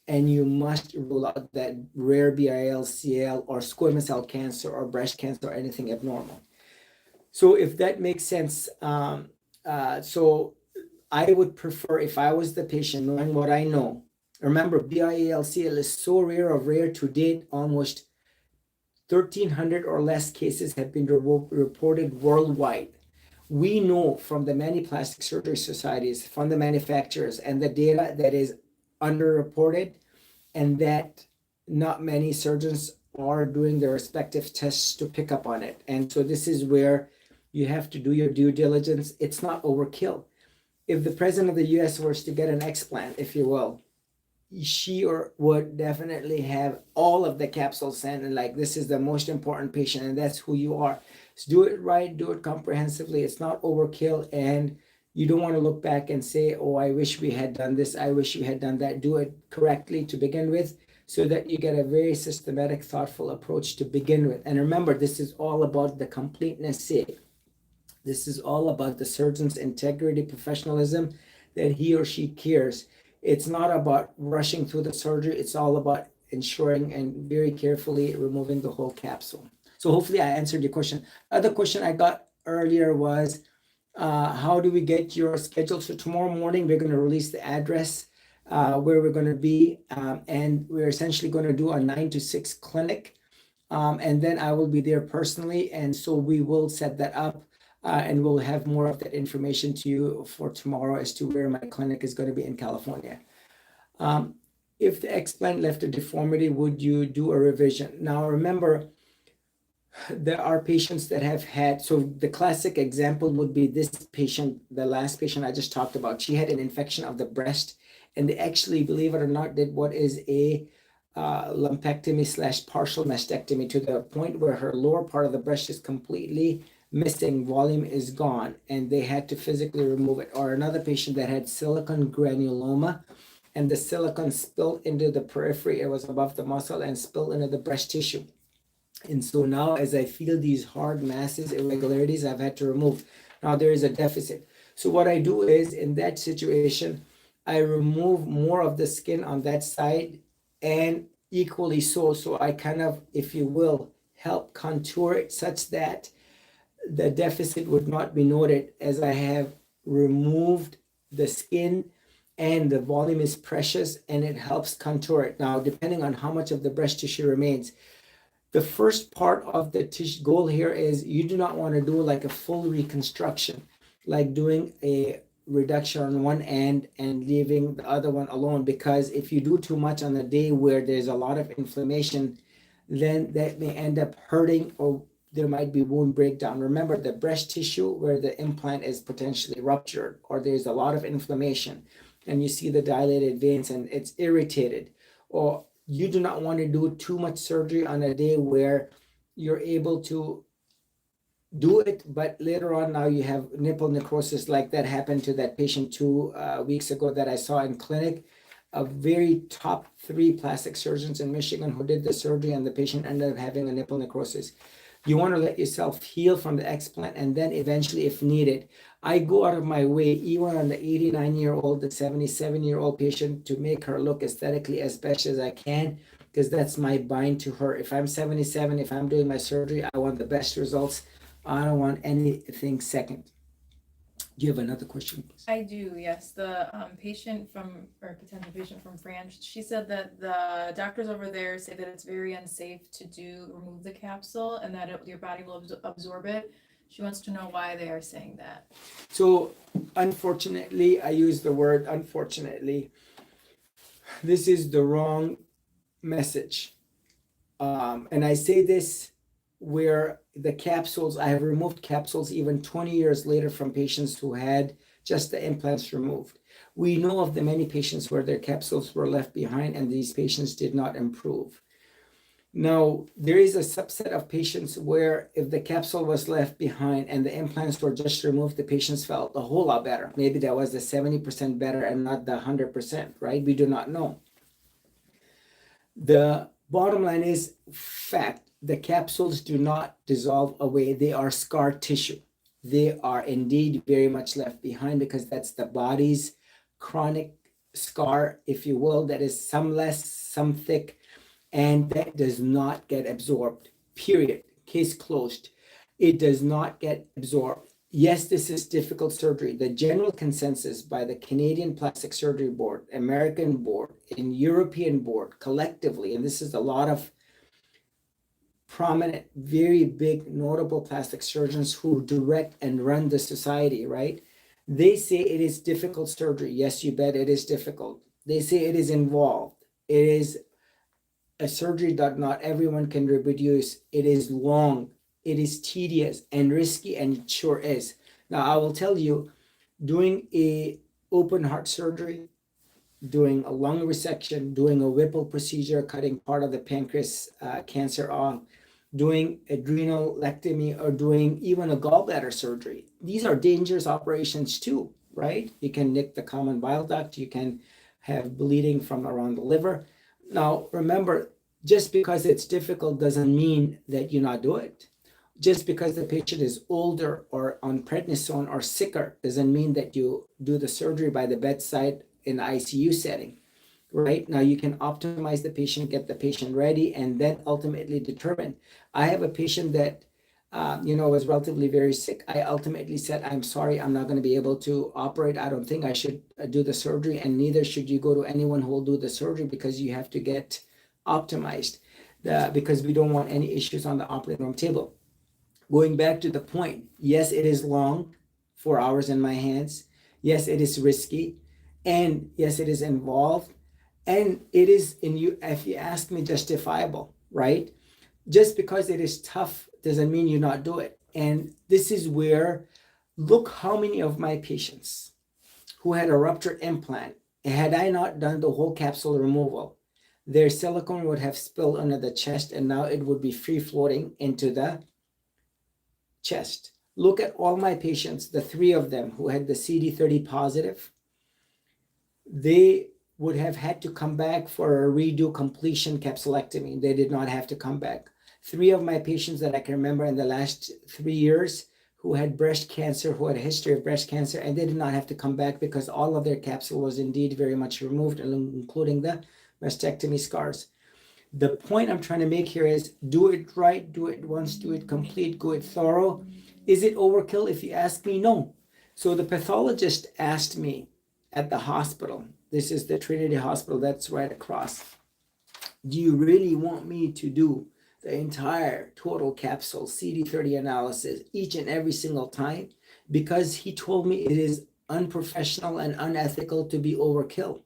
and you must rule out that rare BIL, CL, or squamous cell cancer, or breast cancer, or anything abnormal. So if that makes sense, so I would prefer, if I was the patient, knowing what I know. Remember, BIALCL is so rare to date. Almost 1,300 or less cases have been reported worldwide. We know from the many plastic surgery societies, from the manufacturers, and the data that is underreported, and that not many surgeons are doing their respective tests to pick up on it. And so this is where you have to do your due diligence. It's not overkill. If the president of the US was to get an explant, if you will, she or would definitely have all of the capsules sent, and like, this is the most important patient, and that's who you are. So do it right, do it comprehensively. It's not overkill, and you don't want to look back and say, oh, I wish we had done this, I wish we had done that. Do it correctly to begin with, so that you get a very systematic, thoughtful approach to begin with. And remember, this is all about the completeness sake. This is all about the surgeon's integrity, professionalism, that he or she cares. It's not about rushing through the surgery. It's all about ensuring and very carefully removing the whole capsule. So hopefully I answered your question. Other question I got earlier was, how do we get your schedule? So tomorrow morning, we're going to release the address where we're going to be, and we're essentially going to do a 9 to 6 clinic. And then I will be there personally, and so we will set that up, and we'll have more of that information to you for tomorrow as to where my clinic is going to be in California. If the explant left a deformity, would you do a revision? Now, remember, there are patients that have had, so the classic example would be this patient, the last patient I just talked about. She had an infection of the breast, and they actually, believe it or not, did what is a lumpectomy / partial mastectomy, to the point where her lower part of the breast is completely missing, volume is gone, and they had to physically remove it. Or another patient that had silicone granuloma, and the silicone spilled into the periphery. It was above the muscle and spilled into the breast tissue. And so now, as I feel these hard masses, irregularities, I've had to remove. Now there is a deficit. So what I do is, in that situation, I remove more of the skin on that side, and equally so. So I kind of, if you will, help contour it such that the deficit would not be noted, as I have removed the skin and the volume is precious, and it helps contour it. Now, depending on how much of the breast tissue remains, the first part of the goal here is you do not want to do like a full reconstruction, like doing a reduction on one end and leaving the other one alone, because if you do too much on the day where there's a lot of inflammation, then that may end up hurting, or there might be wound breakdown. Remember, the breast tissue where the implant is potentially ruptured, or there's a lot of inflammation, and you see the dilated veins and it's irritated, or you do not want to do too much surgery on a day where you're able to do it, but later on now you have nipple necrosis, like that happened to that patient 2 weeks ago that I saw in clinic. A very top 3 plastic surgeons in Michigan who did the surgery, and the patient ended up having a nipple necrosis. You want to let yourself heal from the explant, and then eventually, if needed, I go out of my way, even on the 89-year-old, the 77-year-old patient, to make her look aesthetically as best as I can, because that's my bind to her. If I'm 77, if I'm doing my surgery, I want the best results. I don't want anything second. Do you have another question, please? I do, yes. The patient from, or potential patient from France, she said that the doctors over there say that it's very unsafe to remove the capsule, and that your body will absorb it. She wants to know why they are saying that. So, unfortunately, I use the word unfortunately. This is the wrong message. And I say this where the capsules, I have removed capsules even 20 years later from patients who had just the implants removed. We know of the many patients where their capsules were left behind, and these patients did not improve. Now, there is a subset of patients where if the capsule was left behind and the implants were just removed, the patients felt a whole lot better. Maybe that was the 70% better and not the 100%, right? We do not know. The bottom line is fact. The capsules do not dissolve away. They are scar tissue. They are indeed very much left behind, because that's the body's chronic scar, if you will, that is some less, some thick, and that does not get absorbed, period. Case closed. It does not get absorbed. Yes, this is difficult surgery. The general consensus by the Canadian Plastic Surgery Board, American Board, and European Board collectively, and this is a lot of prominent, very big, notable plastic surgeons who direct and run the society, right? They say it is difficult surgery. Yes, you bet it is difficult. They say it is involved. It is a surgery that not everyone can reproduce. It is long, it is tedious and risky, and it sure is. Now, I will tell you, doing a open heart surgery, doing a lung resection, doing a Whipple procedure, cutting part of the pancreas cancer off, doing adrenalectomy, or doing even a gallbladder surgery. These are dangerous operations too, right? You can nick the common bile duct, you can have bleeding from around the liver. Now, remember, just because it's difficult doesn't mean that you not do it. Just because the patient is older or on prednisone or sicker doesn't mean that you do the surgery by the bedside in the ICU setting, right? Now, you can optimize the patient, get the patient ready, and then ultimately determine. I have a patient that was relatively very sick. I ultimately said, I'm sorry, I'm not going to be able to operate. I don't think I should do the surgery, and neither should you go to anyone who will do the surgery because you have to get optimized because we don't want any issues on the operating room table. Going back to the point, yes, it is long, 4 hours in my hands. Yes, it is risky. And yes, it is involved. And it is, if you ask me, justifiable, right? Just because it is tough doesn't mean you not do it. And this is where, look how many of my patients who had a ruptured implant, had I not done the whole capsule removal, their silicone would have spilled under the chest and now it would be free floating into the chest. Look at all my patients, the 3 of them who had the CD30 positive, they would have had to come back for a redo completion capsulectomy. They did not have to come back. 3 of my patients that I can remember in the last 3 years who had breast cancer, who had a history of breast cancer, and they did not have to come back because all of their capsule was indeed very much removed, including the mastectomy scars. The point I'm trying to make here is do it right, do it once, do it complete, do it thorough. Is it overkill? If you ask me, no. So the pathologist asked me at the hospital, this is the Trinity Hospital that's right across, do you really want me to do the entire total capsule CD30 analysis each and every single time? Because he told me it is unprofessional and unethical to be overkill.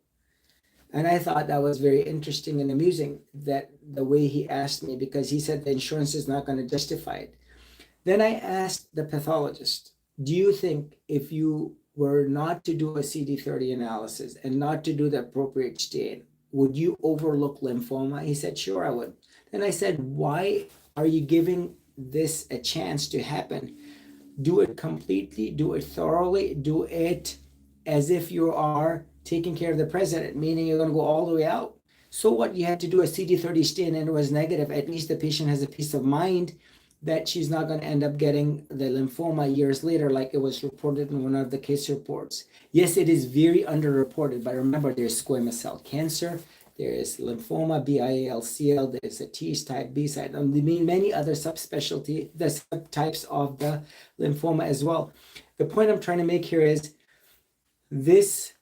And I thought that was very interesting and amusing, that the way he asked me, because he said the insurance is not going to justify it. Then I asked the pathologist, do you think if you were not to do a CD30 analysis and not to do the appropriate stain, would you overlook lymphoma? He said, sure, I would. Then I said, why are you giving this a chance to happen? Do it completely, do it thoroughly, do it as if you are taking care of the president, meaning you're going to go all the way out. So what, you had to do a CD30 stain and it was negative. At least the patient has a peace of mind that she's not going to end up getting the lymphoma years later, like it was reported in one of the case reports. Yes, it is very underreported, but remember, there's squamous cell cancer, there is lymphoma, BIALCL, there's a T type, B side, and many other subspecialty, the subtypes of the lymphoma as well. The point I'm trying to make here is this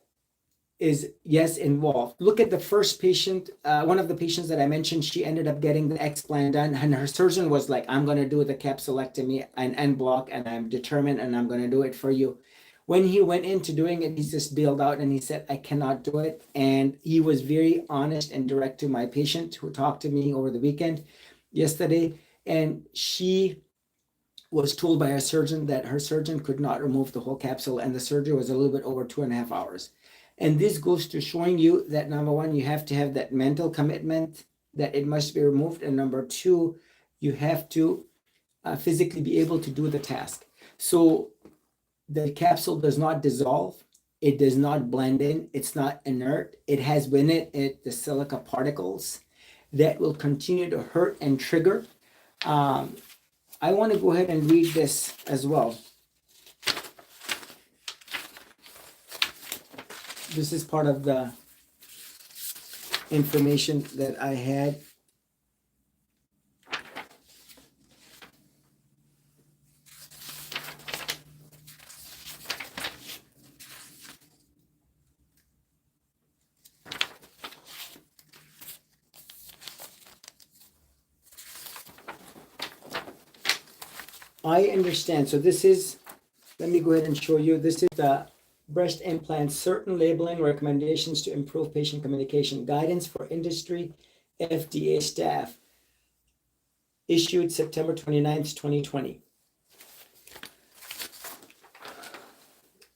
is, yes, involved. Look at the first patient, one of the patients that I mentioned, she ended up getting the explant done, and her surgeon was like, I'm going to do the capsulectomy and end block, and I'm determined, and I'm going to do it for you. When he went into doing it, he just bailed out and he said, I cannot do it. And he was very honest and direct to my patient who talked to me over the weekend yesterday. And she was told by her surgeon that her surgeon could not remove the whole capsule, and the surgery was a little bit over 2.5 hours. And this goes to showing you that, number one, you have to have that mental commitment that it must be removed. And number two, you have to physically be able to do the task. So the capsule does not dissolve. It does not blend in. It's not inert. It has within it the silica particles that will continue to hurt and trigger. I want to go ahead and read this as well. This is part of the information that I had. I understand. So this is, let me go ahead and show you. This is the breast implant, certain labeling recommendations to improve patient communication, guidance for industry, FDA staff, issued September 29th, 2020.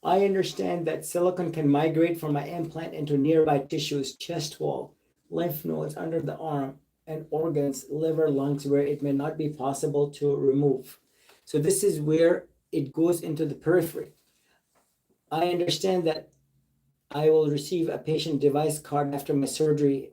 I understand that silicone can migrate from my implant into nearby tissues, chest wall, lymph nodes under the arm, and organs, liver, lungs, where it may not be possible to remove. So this is where it goes into the periphery. I understand that I will receive a patient device card after my surgery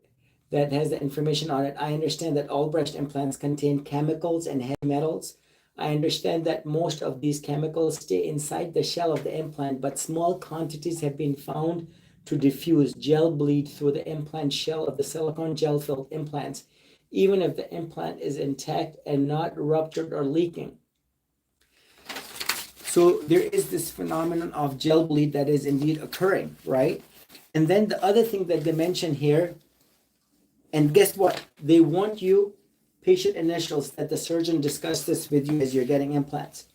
that has the information on it. I understand that all breast implants contain chemicals and heavy metals. I understand that most of these chemicals stay inside the shell of the implant, but small quantities have been found to diffuse gel bleed through the implant shell of the silicone gel-filled implants, even if the implant is intact and not ruptured or leaking. So there is this phenomenon of gel bleed that is indeed occurring, right? And then the other thing that they mention here, and guess what? They want you, patient initials, that the surgeon discuss this with you as you're getting implants.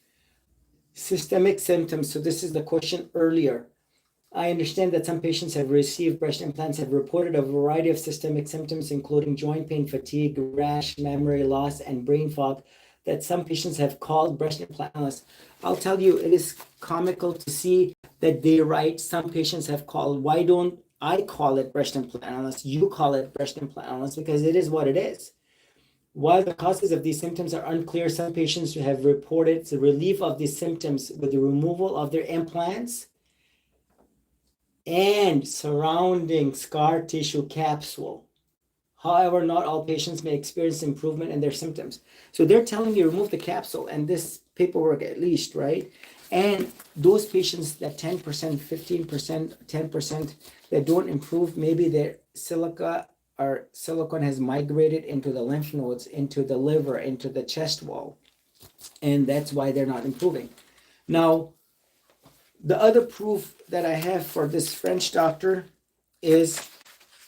Systemic symptoms. So this is the question earlier. I understand that some patients have received breast implants have reported a variety of systemic symptoms, including joint pain, fatigue, rash, memory loss, and brain fog, that some patients have called breast implant analysts. I'll tell you, it is comical to see that they write, some patients have called. Why don't I call it breast implant analyst? You call it breast implant analyst, because it is what it is. While the causes of these symptoms are unclear, some patients have reported the relief of these symptoms with the removal of their implants and surrounding scar tissue capsule. However, not all patients may experience improvement in their symptoms. So they're telling you remove the capsule and this paperwork at least, right? And those patients that 10%, 15%, 10% that don't improve, maybe their silica or silicone has migrated into the lymph nodes, into the liver, into the chest wall. And that's why they're not improving. Now, the other proof that I have for this French doctor is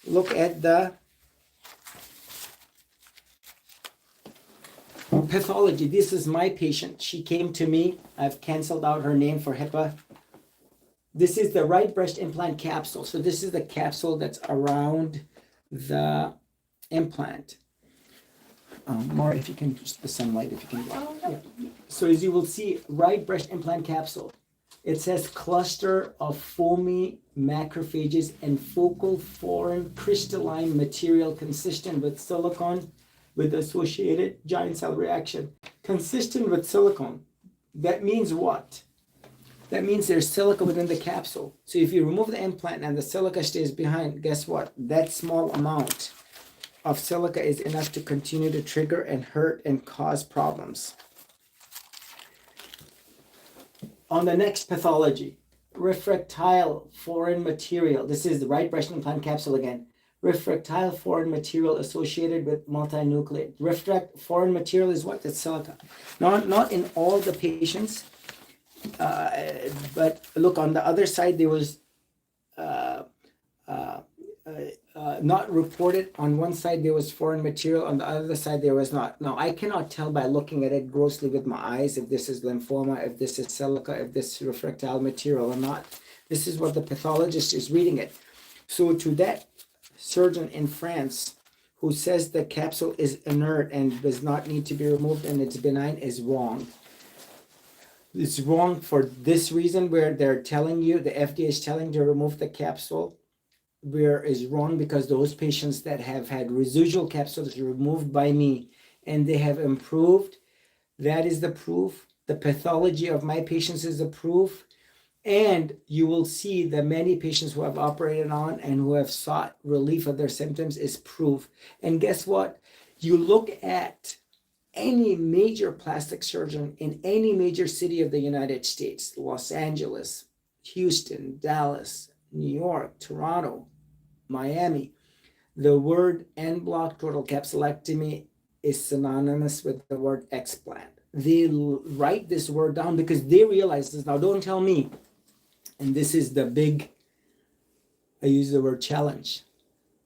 look at the pathology. This is my patient. She came to me. I've canceled out her name for HIPAA. This is the right breast implant capsule. So this is the capsule that's around the implant. More if you can, just the sunlight, if you can. Yeah. So as you will see, right breast implant capsule. It says cluster of foamy macrophages and focal foreign crystalline material consistent with silicone with associated giant cell reaction. Consistent with silicone. That means what? That means there's silica within the capsule. So if you remove the implant and the silica stays behind, guess what? That small amount of silica is enough to continue to trigger and hurt and cause problems. On the next pathology, refractile foreign material. This is the right breast implant capsule again. Refractile foreign material associated with multinucleate. Foreign material is what? It's silica. Not in all the patients, but look, on the other side, there was not reported. On one side there was foreign material, on the other side there was not. Now I cannot tell by looking at it grossly with my eyes if this is lymphoma, if this is silica, if this is refractile material or not. This is what the pathologist is reading it. So to that surgeon in France who says the capsule is inert and does not need to be removed and it's benign is wrong. It's wrong for this reason, where they're telling you, the FDA is telling you to remove the capsule, where is wrong because those patients that have had residual capsules removed by me and they have improved, that is the proof. The pathology of my patients is the proof. And you will see that many patients who have operated on and who have sought relief of their symptoms is proof. And guess what? You look at any major plastic surgeon in any major city of the United States, Los Angeles, Houston, Dallas, New York, Toronto, Miami, the word en bloc total capsulectomy is synonymous with the word explant. They write this word down because they realize this. Now, don't tell me, and this is the big, I use the word challenge.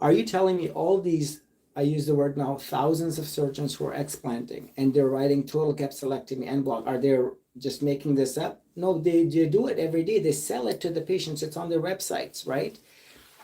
Are you telling me all these, I use the word now, thousands of surgeons who are explanting and they're writing total capsulectomy en bloc, are they just making this up? No, they do it every day. They sell it to the patients. It's on their websites, right?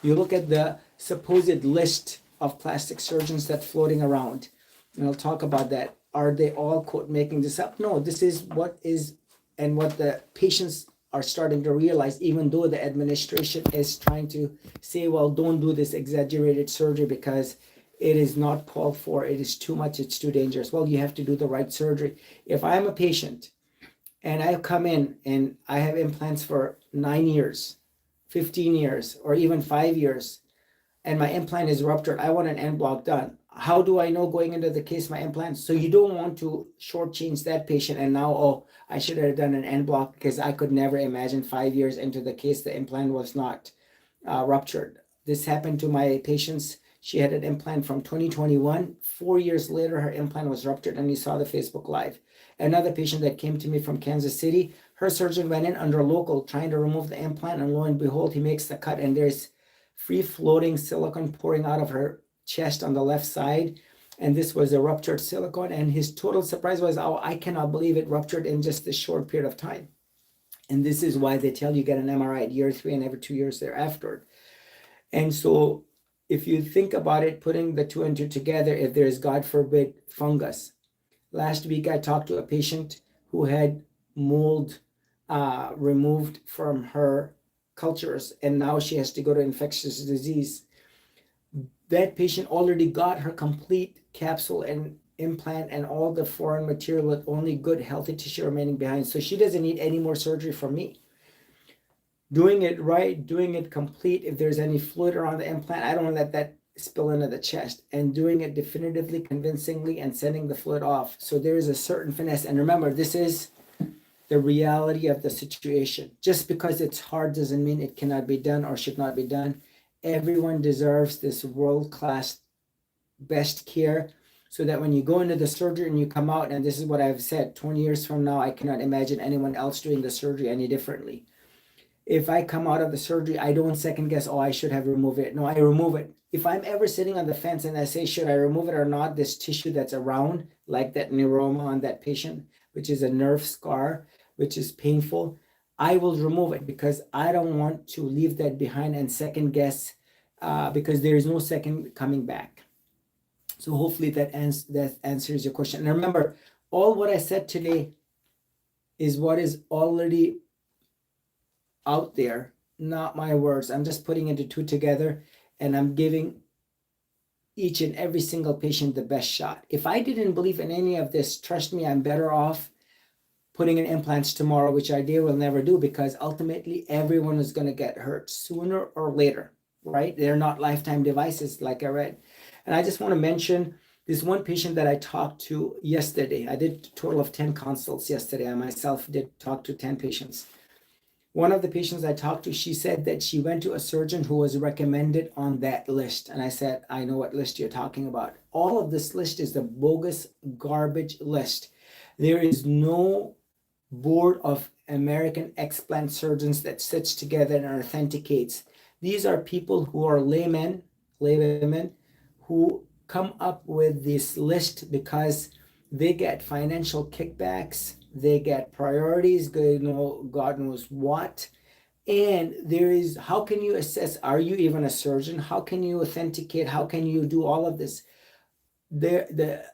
You look at the supposed list of plastic surgeons that's floating around, and I'll talk about that. Are they all, quote, making this up? No, this is what is, and what the patients are starting to realize, even though the administration is trying to say, well, don't do this exaggerated surgery because it is not called for, it is too much, it's too dangerous. Well, you have to do the right surgery. If I'm a patient and I come in and I have implants for 9 years, 15 years, or even 5 years, and my implant is ruptured, I want an en bloc done. How do I know going into the case my implants? So you don't want to shortchange that patient and now, oh, I should have done an en bloc because I could never imagine 5 years into the case the implant was not ruptured. This happened to my patients. She had an implant from 2021. 4 years later, her implant was ruptured, and you saw the Facebook Live. Another patient that came to me from Kansas City, Her surgeon went in under local trying to remove the implant, and lo and behold, he makes the cut, and there's free floating silicone pouring out of her chest on the left side. And this was a ruptured silicone. And his total surprise was, oh, I cannot believe it ruptured in just a short period of time. And this is why they tell you get an MRI at year 3 and every 2 years thereafter. And so if you think about it, putting the two and two together, if there is, God forbid, fungus. Last week, I talked to a patient who had mold removed from her cultures, and now she has to go to infectious disease. That patient already got her complete capsule and implant and all the foreign material with only good, healthy tissue remaining behind. So she doesn't need any more surgery from me. Doing it right, doing it complete. If there's any fluid around the implant, I don't let that spill into the chest, and doing it definitively, convincingly, and sending the fluid off. So there is a certain finesse. And remember, this is the reality of the situation. Just because it's hard doesn't mean it cannot be done or should not be done. Everyone deserves this world-class best care, so that when you go into the surgery and you come out, and this is what I've said, 20 years from now, I cannot imagine anyone else doing the surgery any differently. If I come out of the surgery, I don't second guess, oh, I should have removed it. No, I remove it. If I'm ever sitting on the fence and I say, should I remove it or not, this tissue that's around, like that neuroma on that patient, which is a nerve scar, which is painful, I will remove it, because I don't want to leave that behind and second guess, because there is no second coming back. So hopefully that answers your question. And remember, all what I said today is what is already out there, not my words. I'm just putting it two together, and I'm giving each and every single patient the best shot. If I didn't believe in any of this, trust me, I'm better off putting in implants tomorrow, which I will never do, because ultimately everyone is going to get hurt sooner or later, right? They're not lifetime devices, like I read. And I just want to mention this one patient that I talked to yesterday. I did a total of 10 consults yesterday. I myself did talk to 10 patients. One of the patients I talked to, she said that she went to a surgeon who was recommended on that list. And I said, I know what list you're talking about. All of this list is the bogus garbage list. There is no board of American explant surgeons that sits together and authenticates. These are people who are laymen, laywomen, who come up with this list because they get financial kickbacks, they get priorities, they know God knows what. And there is, how can you assess, are you even a surgeon? How can you authenticate? How can you do all of this?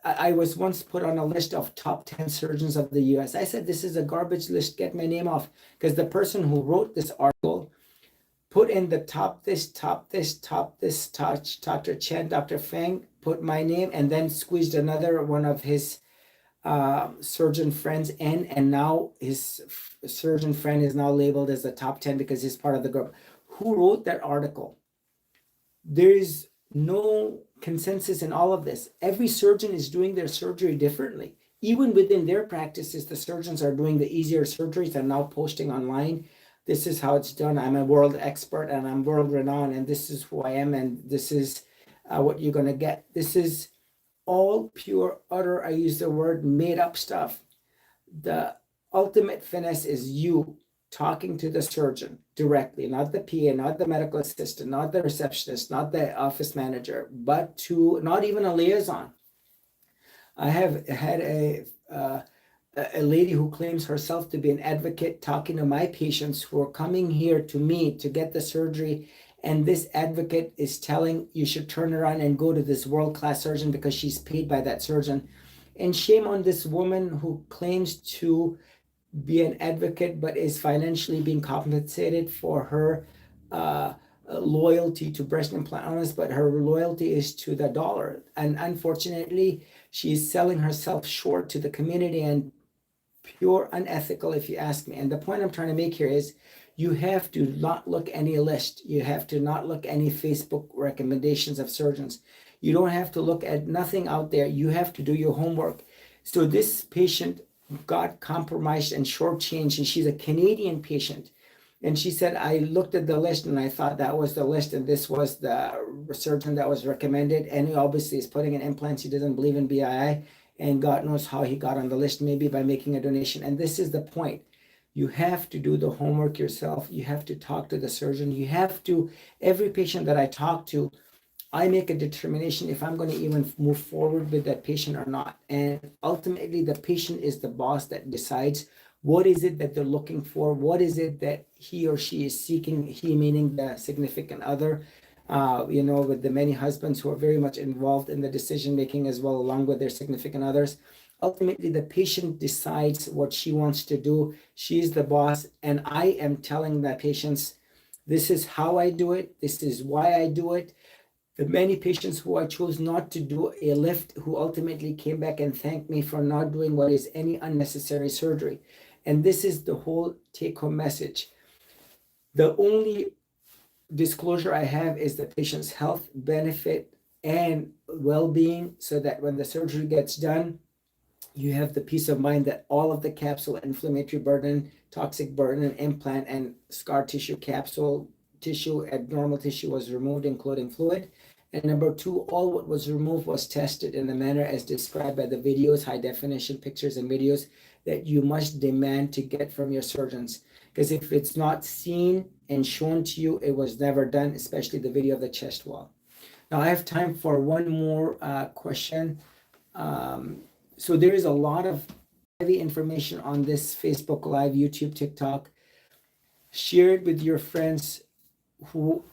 I was once put on a list of top 10 surgeons of the US. I said, this is a garbage list, get my name off. Because the person who wrote this article put in the top this, Dr. Chen, Dr. Feng, put my name, and then squeezed another one of his surgeon friends in, and now his surgeon friend is now labeled as the top 10 because he's part of the group. Who wrote that article? There is no consensus in all of this. Every surgeon is doing their surgery differently. Even within their practices, the surgeons are doing the easier surgeries and now posting online. This is how it's done. I'm a world expert and I'm world renowned, and this is who I am, and this is what you're going to get. This is all pure, utter, I use the word, made up stuff. The ultimate finesse is you talking to the surgeon directly, not the PA, not the medical assistant, not the receptionist, not the office manager, but to not even a liaison. I have had a lady who claims herself to be an advocate talking to my patients who are coming here to me to get the surgery. And this advocate is telling you should turn around and go to this world-class surgeon because she's paid by that surgeon. And shame on this woman who claims to be an advocate but is financially being compensated for her loyalty to breast implants, but her loyalty is to the dollar. And unfortunately, she's selling herself short to the community, and pure unethical, if you ask me. And the point I'm trying to make here is you have to not look any list. You have to not look any Facebook recommendations of surgeons. You don't have to look at nothing out there. You have to do your homework. So this patient got compromised and shortchanged, and she's a Canadian patient. And she said, I looked at the list and I thought that was the list, and this was the surgeon that was recommended. And he obviously is putting in implants. He doesn't believe in BII. And God knows how he got on the list, maybe by making a donation. And this is the point. You have to do the homework yourself. You have to talk to the surgeon. You have to, every patient that I talk to, I make a determination if I'm going to even move forward with that patient or not. And ultimately, the patient is the boss that decides what is it that they're looking for, what is it that he or she is seeking, he meaning the significant other. With the many husbands who are very much involved in the decision making as well, along with their significant others. Ultimately, the patient decides what she wants to do. She's the boss, and I am telling the patients, this is how I do it, this is why I do it. The many patients who I chose not to do a lift who ultimately came back and thanked me for not doing what is any unnecessary surgery. And this is the whole take-home message. The only disclosure I have is the patient's health, benefit, and well-being, so that when the surgery gets done, you have the peace of mind that all of the capsule inflammatory burden, toxic burden, implant, and scar tissue, capsule tissue, abnormal tissue was removed, including fluid. And number two, all what was removed was tested in the manner as described by the videos, high definition pictures and videos that you must demand to get from your surgeons. Because if it's not seen and shown to you, it was never done, especially the video of the chest wall. Now I have time for one more question. So there is a lot of heavy information on this Facebook Live, YouTube, TikTok. Share it with your friends who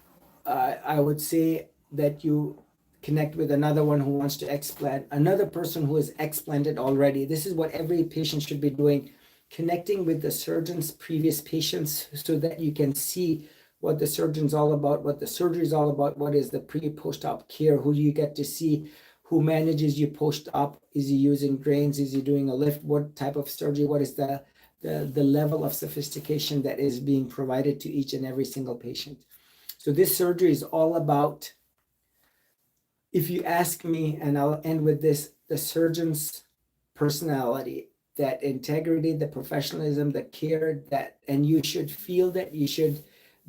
I would say that you connect with another one who wants to explant, another person who is explanted already. This is what every patient should be doing, connecting with the surgeon's previous patients so that you can see what the surgeon's all about, what the surgery is all about, what is the pre-post-op care, who do you get to see, who manages you post-op, is he using drains, is he doing a lift, what type of surgery, what is the level of sophistication that is being provided to each and every single patient. So this surgery is all about, if you ask me, and I'll end with this, the surgeon's personality, that integrity, the professionalism, the care, that, and you should feel that you should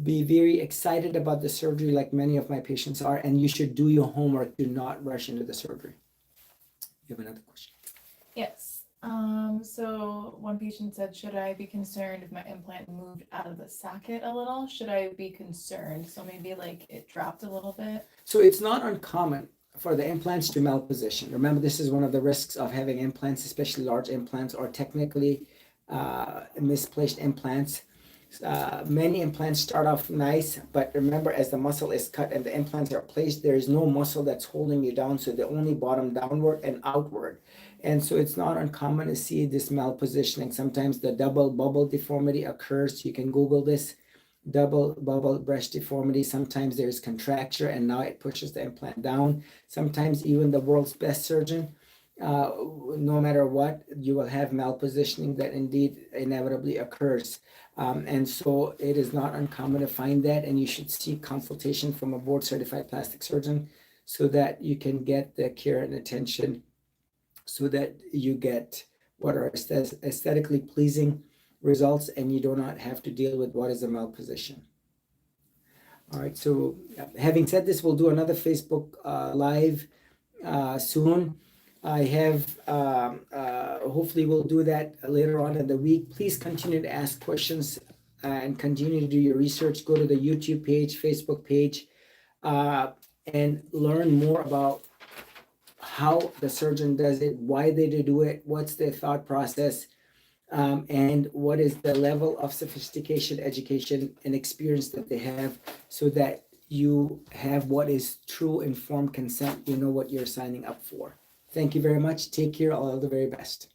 be very excited about the surgery like many of my patients are, and you should do your homework. Do not rush into the surgery. You have another question? Yes. So one patient said, should I be concerned if my implant moved out of the socket a little? Should I be concerned? So maybe like it dropped a little bit. So it's not uncommon for the implants to malposition. Remember, this is one of the risks of having implants, especially large implants or technically misplaced implants. Many implants start off nice, but remember, as the muscle is cut and the implants are placed, there is no muscle that's holding you down, so they only bottom downward and outward. And so it's not uncommon to see this malpositioning. Sometimes the double bubble deformity occurs. You can Google this, double bubble breast deformity. Sometimes there's contracture and now it pushes the implant down. Sometimes even the world's best surgeon, no matter what, you will have malpositioning that indeed inevitably occurs. And so it is not uncommon to find that, and you should seek consultation from a board certified plastic surgeon so that you can get the care and attention so that you get what are aesthetically pleasing results and you do not have to deal with what is a malposition. All right, so having said this, we'll do another Facebook Live soon. I have, hopefully we'll do that later on in the week. Please continue to ask questions and continue to do your research. Go to the YouTube page, Facebook page, and learn more about how the surgeon does it, why they do it, what's their thought process, and what is the level of sophistication, education, and experience that they have, so that you have what is true informed consent. You know what you're signing up for. Thank you very much. Take care. All the very best.